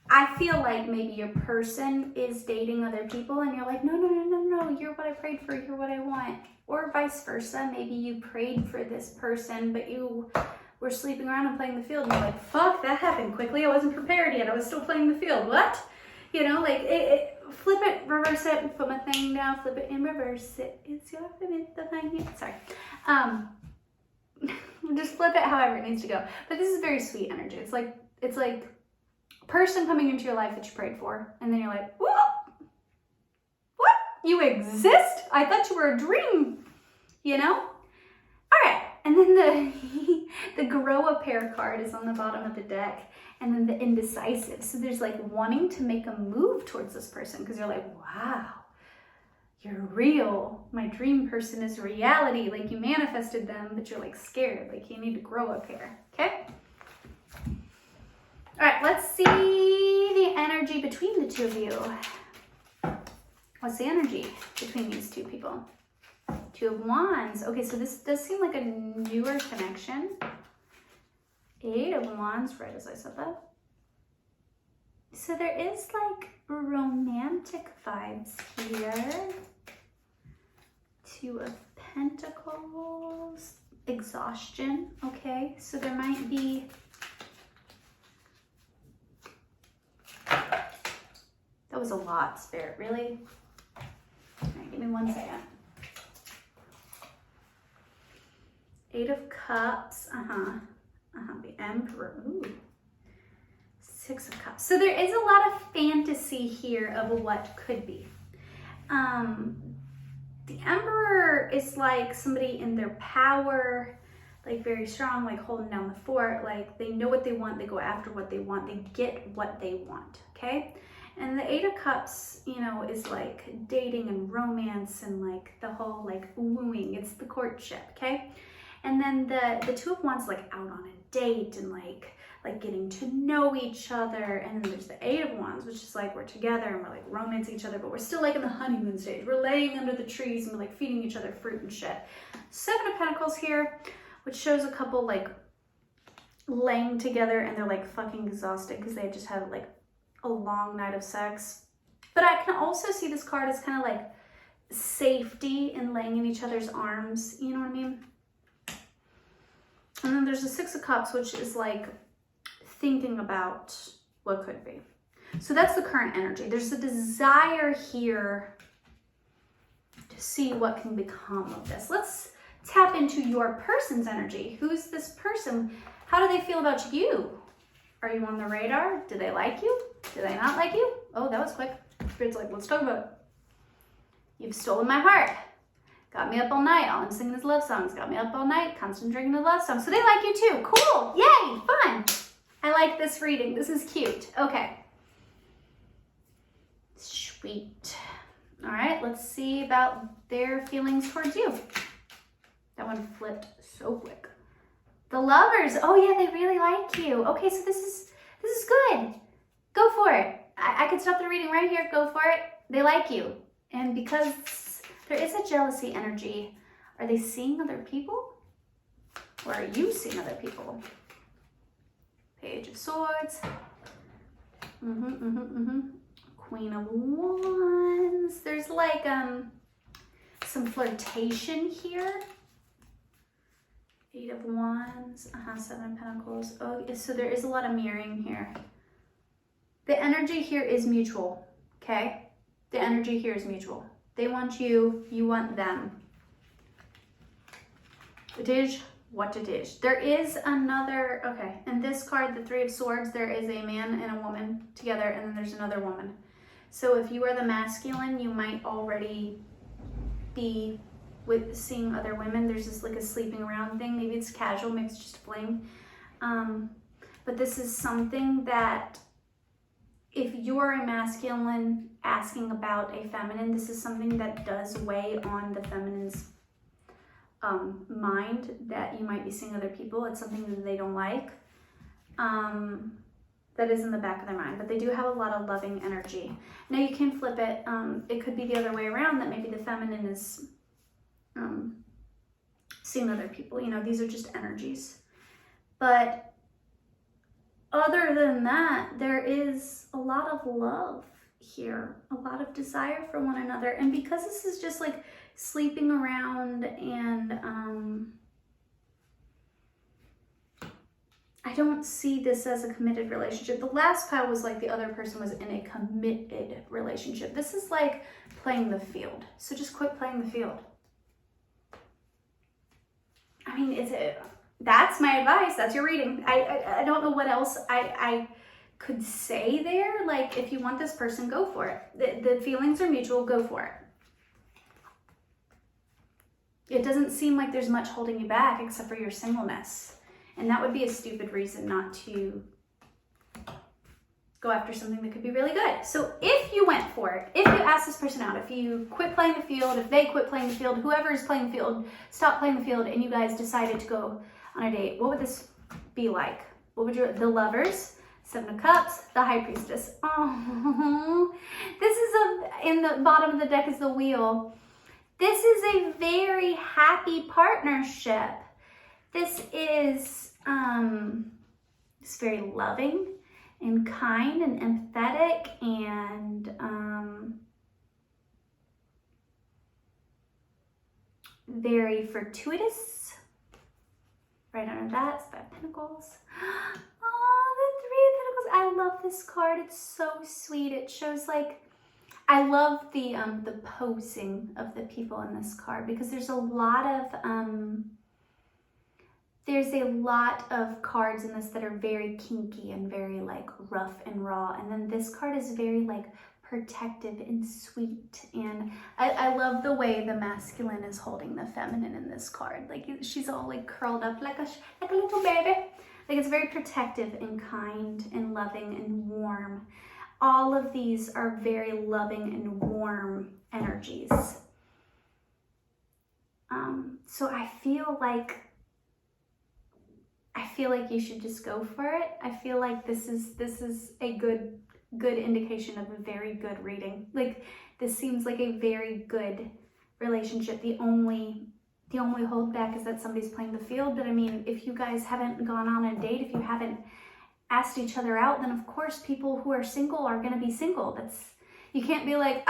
I feel like maybe your person is dating other people and you're like, no, you're what I prayed for, you're what I want. Or vice versa. Maybe you prayed for this person, but you were sleeping around and playing the field and you're like, fuck, that happened quickly. I wasn't prepared yet. I was still playing the field. What? You know, like flip it, reverse it, put my thing down, flip it and reverse it. It's your limit, the thing. Sorry. Just flip it however it needs to go. But this is very sweet energy. It's like a person coming into your life that you prayed for, and then you're like, what? You exist? I thought you were a dream, you know? All right, and then the grow a pair card is on the bottom of the deck, and then the indecisive. So there's like wanting to make a move towards this person because you're like, wow, you're real. My dream person is reality. Like, you manifested them, but you're like scared. Like, you need to grow a pair, okay? All right, let's see the energy between the two of you. What's the energy between these two people? Two of Wands. Okay, so this does seem like a newer connection. Eight of Wands, right as I said that. So there is like romantic vibes here. Two of Pentacles. Exhaustion. Okay, so there might be... That was a lot, Spirit. Really? All right, give me 1 second. Eight of Cups. The Emperor. Ooh. Six of Cups. So there is a lot of fantasy here of what could be. The Emperor is like somebody in their power, like very strong, like holding down the fort. Like, they know what they want. They go after what they want. They get what they want. Okay? And the Eight of Cups, you know, is like dating and romance and like the whole like wooing. It's the courtship, okay? And then the Two of Wands, like out on a date and like getting to know each other. And then there's the Eight of Wands, which is like we're together and we're like romancing each other, but we're still like in the honeymoon stage. We're laying under the trees and we're like feeding each other fruit and shit. Seven of Pentacles here, which shows a couple like laying together and they're like fucking exhausted because they just have like a long night of sex. But I can also see this card as kind of like safety and laying in each other's arms, you know what I mean? And then there's the Six of Cups, which is like thinking about what could be. So that's the current energy. There's a desire here to see what can become of this. Let's tap into your person's energy. Who's this person? How do they feel about you? Are you on the radar? Do they like you? Do they not like you? Oh, that was quick. Spirit's like, let's talk about it. You've stolen my heart. Got me up all night. All I'm singing is love songs. Got me up all night. Constant drinking the love songs. So they like you too. Cool. Yay. Fun. I like this reading. This is cute. Okay. Sweet. All right. Let's see about their feelings towards you. That one flipped so quick. The lovers. Oh yeah, they really like you. Okay, so this is good. Go for it. I could stop the reading right here. Go for it. They like you. And because there is a jealousy energy, are they seeing other people? Or are you seeing other people? Page of Swords. Queen of Wands. There's like some flirtation here. Eight of Wands. Seven of Pentacles. Oh, so there is a lot of mirroring here. The energy here is mutual, okay? The energy here is mutual. They want you, you want them. It is what it is. There is another, okay, in this card, the Three of Swords, there is a man and a woman together, and then there's another woman. So if you are the masculine, you might already be with seeing other women. There's this like a sleeping around thing. Maybe it's casual, maybe it's just a fling. But this is something that if you're a masculine asking about a feminine, this is something that does weigh on the feminine's mind, that you might be seeing other people. It's something that they don't like. That is in the back of their mind, but they do have a lot of loving energy. Now you can flip it. It could be the other way around, that maybe the feminine is seeing other people. You know, these are just energies. But other than that, there is a lot of love here, a lot of desire for one another. And because this is just like sleeping around, and I don't see this as a committed relationship. The last pile was like the other person was in a committed relationship. This is like playing the field. So just quit playing the field. I mean, that's my advice. That's your reading. I don't know what else I could say there. Like, if you want this person, go for it. The feelings are mutual. Go for it. It doesn't seem like there's much holding you back except for your singleness. And that would be a stupid reason not to go after something that could be really good. So if you went for it, if you asked this person out, if you quit playing the field, if they quit playing the field, whoever is playing the field, stop playing the field, and you guys decided to go on a date, what would this be like? What would the lovers, Seven of Cups, the High Priestess. Oh, this is in the bottom of the deck is the Wheel. This is a very happy partnership. This is it's very loving and kind and empathetic, and very fortuitous. Right under that is Five of Pentacles. Oh, the Three of Pentacles. I love this card. It's so sweet. It shows like, I love the posing of the people in this card, because there's a lot of cards in this that are very kinky and very like rough and raw, and then this card is very like protective and sweet. And I love the way the masculine is holding the feminine in this card. Like, she's all like curled up like a little baby. Like, it's very protective and kind and loving and warm. All of these are very loving and warm energies. So I feel like you should just go for it. I feel like this is a good indication of a very good reading. Like, this seems like a very good relationship. The only holdback is that somebody's playing the field. But I mean, if you guys haven't gone on a date, if you haven't asked each other out, then of course people who are single are going to be single. You can't be like,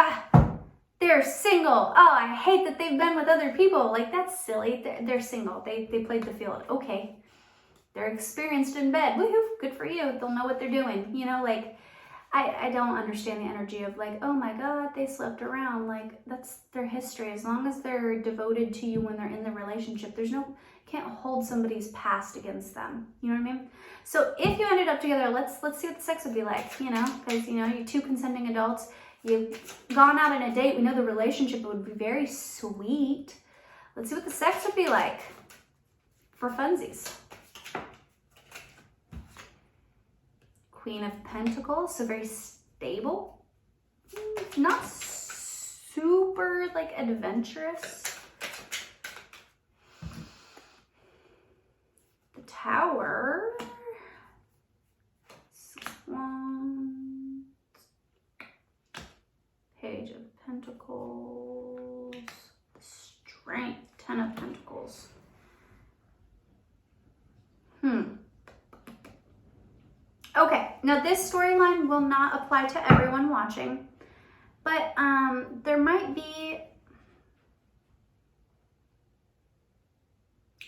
they're single. Oh, I hate that they've been with other people. Like, that's silly. They're single. They played the field. Okay. They're experienced in bed. Woohoo, good for you. They'll know what they're doing. You know, like, I don't understand the energy of like, oh my God, they slept around. Like, that's their history. As long as they're devoted to you when they're in the relationship, can't hold somebody's past against them. You know what I mean? So if you ended up together, let's see what the sex would be like, you know, because, you know, you're two consenting adults. You've gone out on a date. We know the relationship would be very sweet. Let's see what the sex would be like for funsies. Queen of Pentacles, so very stable. Not super like adventurous. The Tower. Wands. Page of Pentacles. The Strength. 10 of Pentacles. Okay, now this storyline will not apply to everyone watching, but there might be,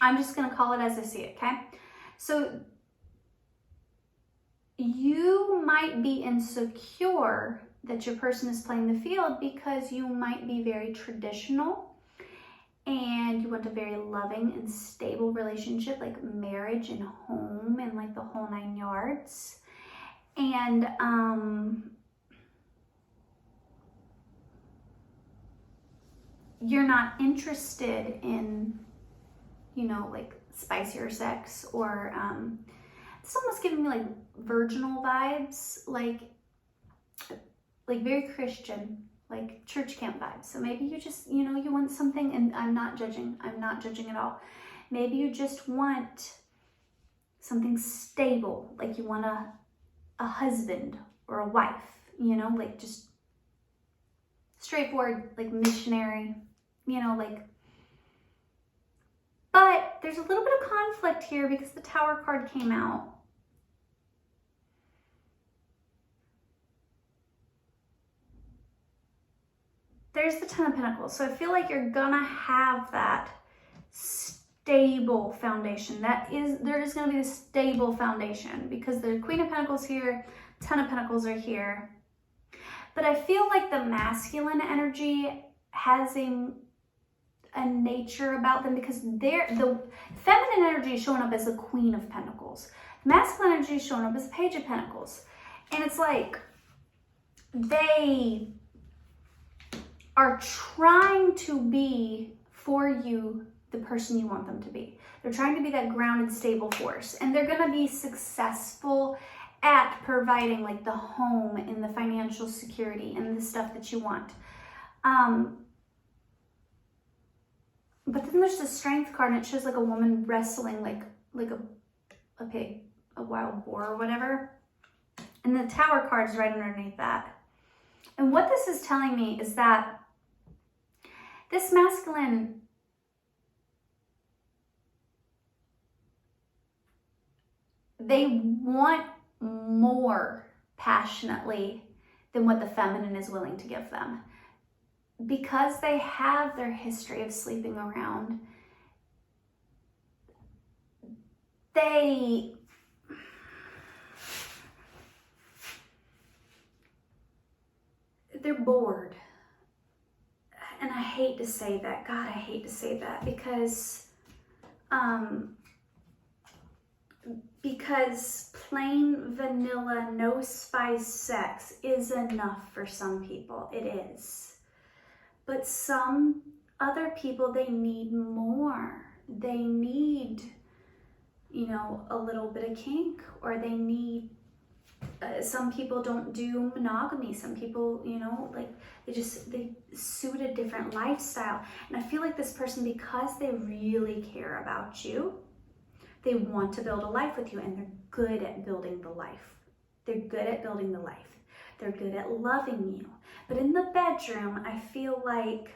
I'm just going to call it as I see it, okay? So you might be insecure that your person is playing the field because you might be very traditional and you want a very loving and stable relationship, like marriage and home and like the whole 9 yards. And you're not interested in, you know, like spicier sex, or it's almost giving me like virginal vibes, like very Christian, like church camp vibes. So maybe you just, you know, you want something, and I'm not judging at all. Maybe you just want something stable, like you want a husband or a wife, you know, like just straightforward, like missionary, you know, like. But there's a little bit of conflict here because the Tower card came out. There's the 10 of Pentacles. So I feel like you're gonna have that stable foundation. There is gonna be a stable foundation because the Queen of Pentacles here, 10 of Pentacles are here. But I feel like the masculine energy has a nature about them because the feminine energy is showing up as the Queen of Pentacles. The masculine energy is showing up as the Page of Pentacles. And it's like they are trying to be for you the person you want them to be. They're trying to be that grounded, stable force. And they're going to be successful at providing like the home and the financial security and the stuff that you want. But then there's the Strength card, and it shows like a woman wrestling like a pig, a wild boar or whatever. And the Tower card is right underneath that. And what this is telling me is that this masculine they want more passionately than what the feminine is willing to give them. Because they have their history of sleeping around, they're bored. And I hate to say that. God, I hate to say that because plain vanilla, no spice sex is enough for some people. It is. But some other people, they need more. They need, you know, a little bit of kink, or they need, some people don't do monogamy. Some people, you know, like they suit a different lifestyle. And I feel like this person, because they really care about you, they want to build a life with you, and they're good at building the life. They're good at building the life. They're good at loving you. But in the bedroom, I feel like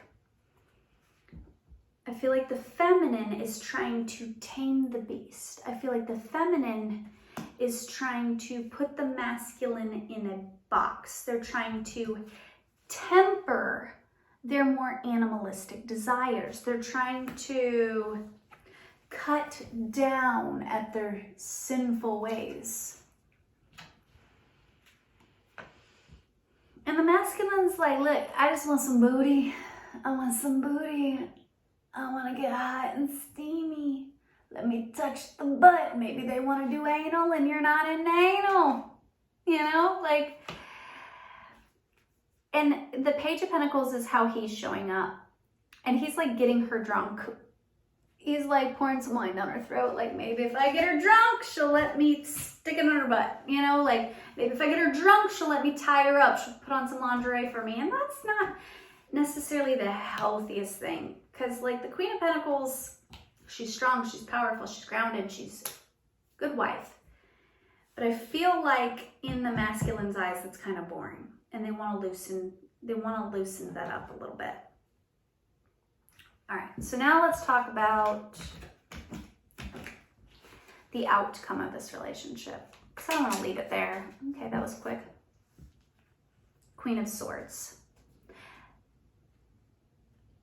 the feminine is trying to tame the beast. I feel like the feminine is trying to put the masculine in a box. They're trying to temper their more animalistic desires. They're trying to cut down at their sinful ways. And the masculine's like, look, I just want some booty. I want some booty. I want to get hot and steamy. Let me touch the butt. Maybe they want to do anal and you're not in anal. You know, like, and the Page of Pentacles is how he's showing up. And he's like getting her drunk. He's like pouring some wine down her throat. Like, maybe if I get her drunk, she'll let me stick it in her butt. You know, like maybe if I get her drunk, she'll let me tie her up. She'll put on some lingerie for me. And that's not necessarily the healthiest thing. Because like the Queen of Pentacles, she's strong, she's powerful, she's grounded, she's a good wife. But I feel like in the masculine's eyes, that's kind of boring. And they want to loosen that up a little bit. All right, so now let's talk about the outcome of this relationship. Because I don't want to leave it there. Okay, that was quick. Queen of Swords.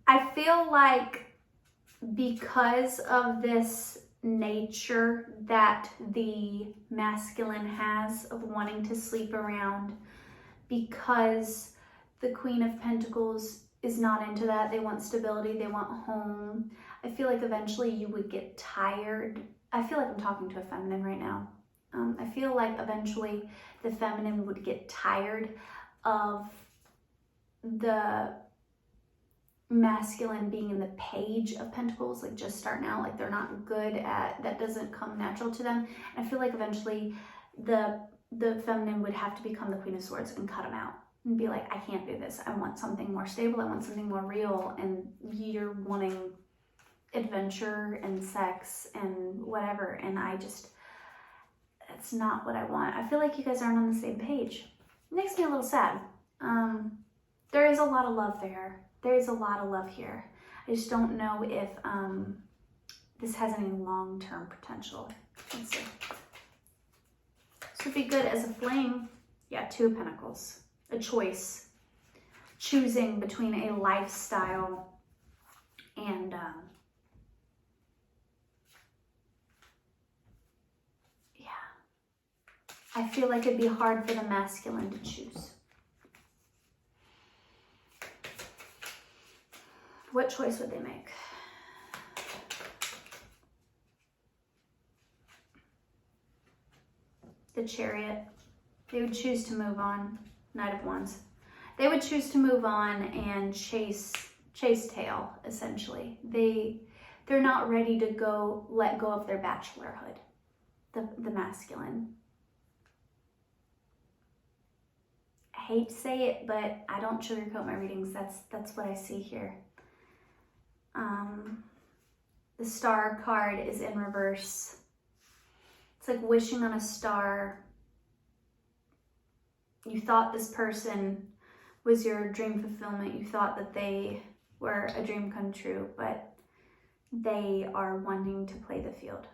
I feel like because of this nature that the masculine has of wanting to sleep around, because the Queen of Pentacles is not into that. They want stability, they want home. I feel like eventually you would get tired. I feel like I'm talking to a feminine right now. I feel like eventually the feminine would get tired of the masculine being in the Page of Pentacles, like just starting out, like they're not good at, that doesn't come natural to them. And I feel like eventually the feminine would have to become the Queen of Swords and cut them out. And be like, I can't do this. I want something more stable. I want something more real. And you're wanting adventure and sex and whatever. And that's not what I want. I feel like you guys aren't on the same page. It makes me a little sad. There is a lot of love there. There is a lot of love here. I just don't know if this has any long-term potential. Let's see. This would be good as a fling. Yeah, Two of Pentacles. A choice, choosing between a lifestyle and yeah, I feel like it'd be hard for the masculine to choose. What choice would they make? The Chariot. They would choose to move on. Knight of Wands. They would choose to move on and chase tail, essentially. They're not ready to let go of their bachelorhood, the masculine. I hate to say it, but I don't sugarcoat my readings. That's what I see here. The Star card is in reverse. It's like wishing on a star. You thought this person was your dream fulfillment. You thought that they were a dream come true, but they are wanting to play the field.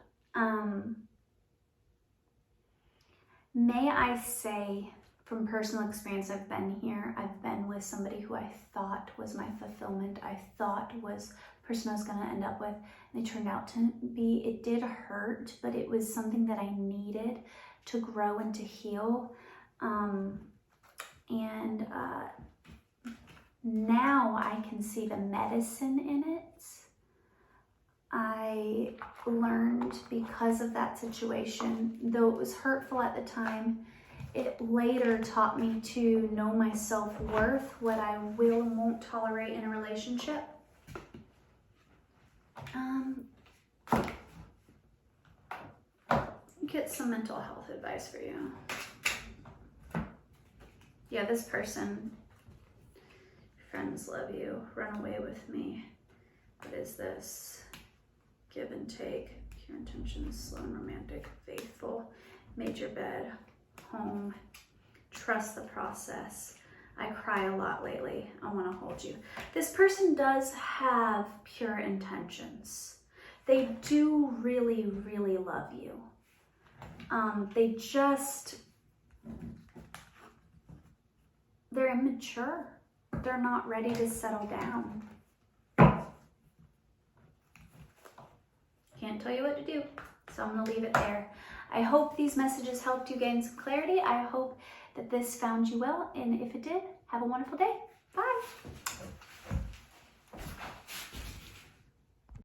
May I say, from personal experience, I've been here. I've been with somebody who I thought was my fulfillment. I thought was the person I was going to end up with. And they turned out to be, it did hurt, but it was something that I needed to grow and to heal. Now I can see the medicine in it. I learned because of that situation, though it was hurtful at the time, it later taught me to know my self-worth, what I will and won't tolerate in a relationship. Get some mental health advice for you. Yeah, this person, friends love you, run away with me. What is this? Give and take, pure intentions, slow and romantic, faithful, made your bed, home, trust the process. I cry a lot lately. I want to hold you. This person does have pure intentions. They do really, really love you. They're immature. They're not ready to settle down. Can't tell you what to do, so I'm gonna leave it there. I hope these messages helped you gain some clarity. I hope that this found you well, and if it did, have a wonderful day. Bye.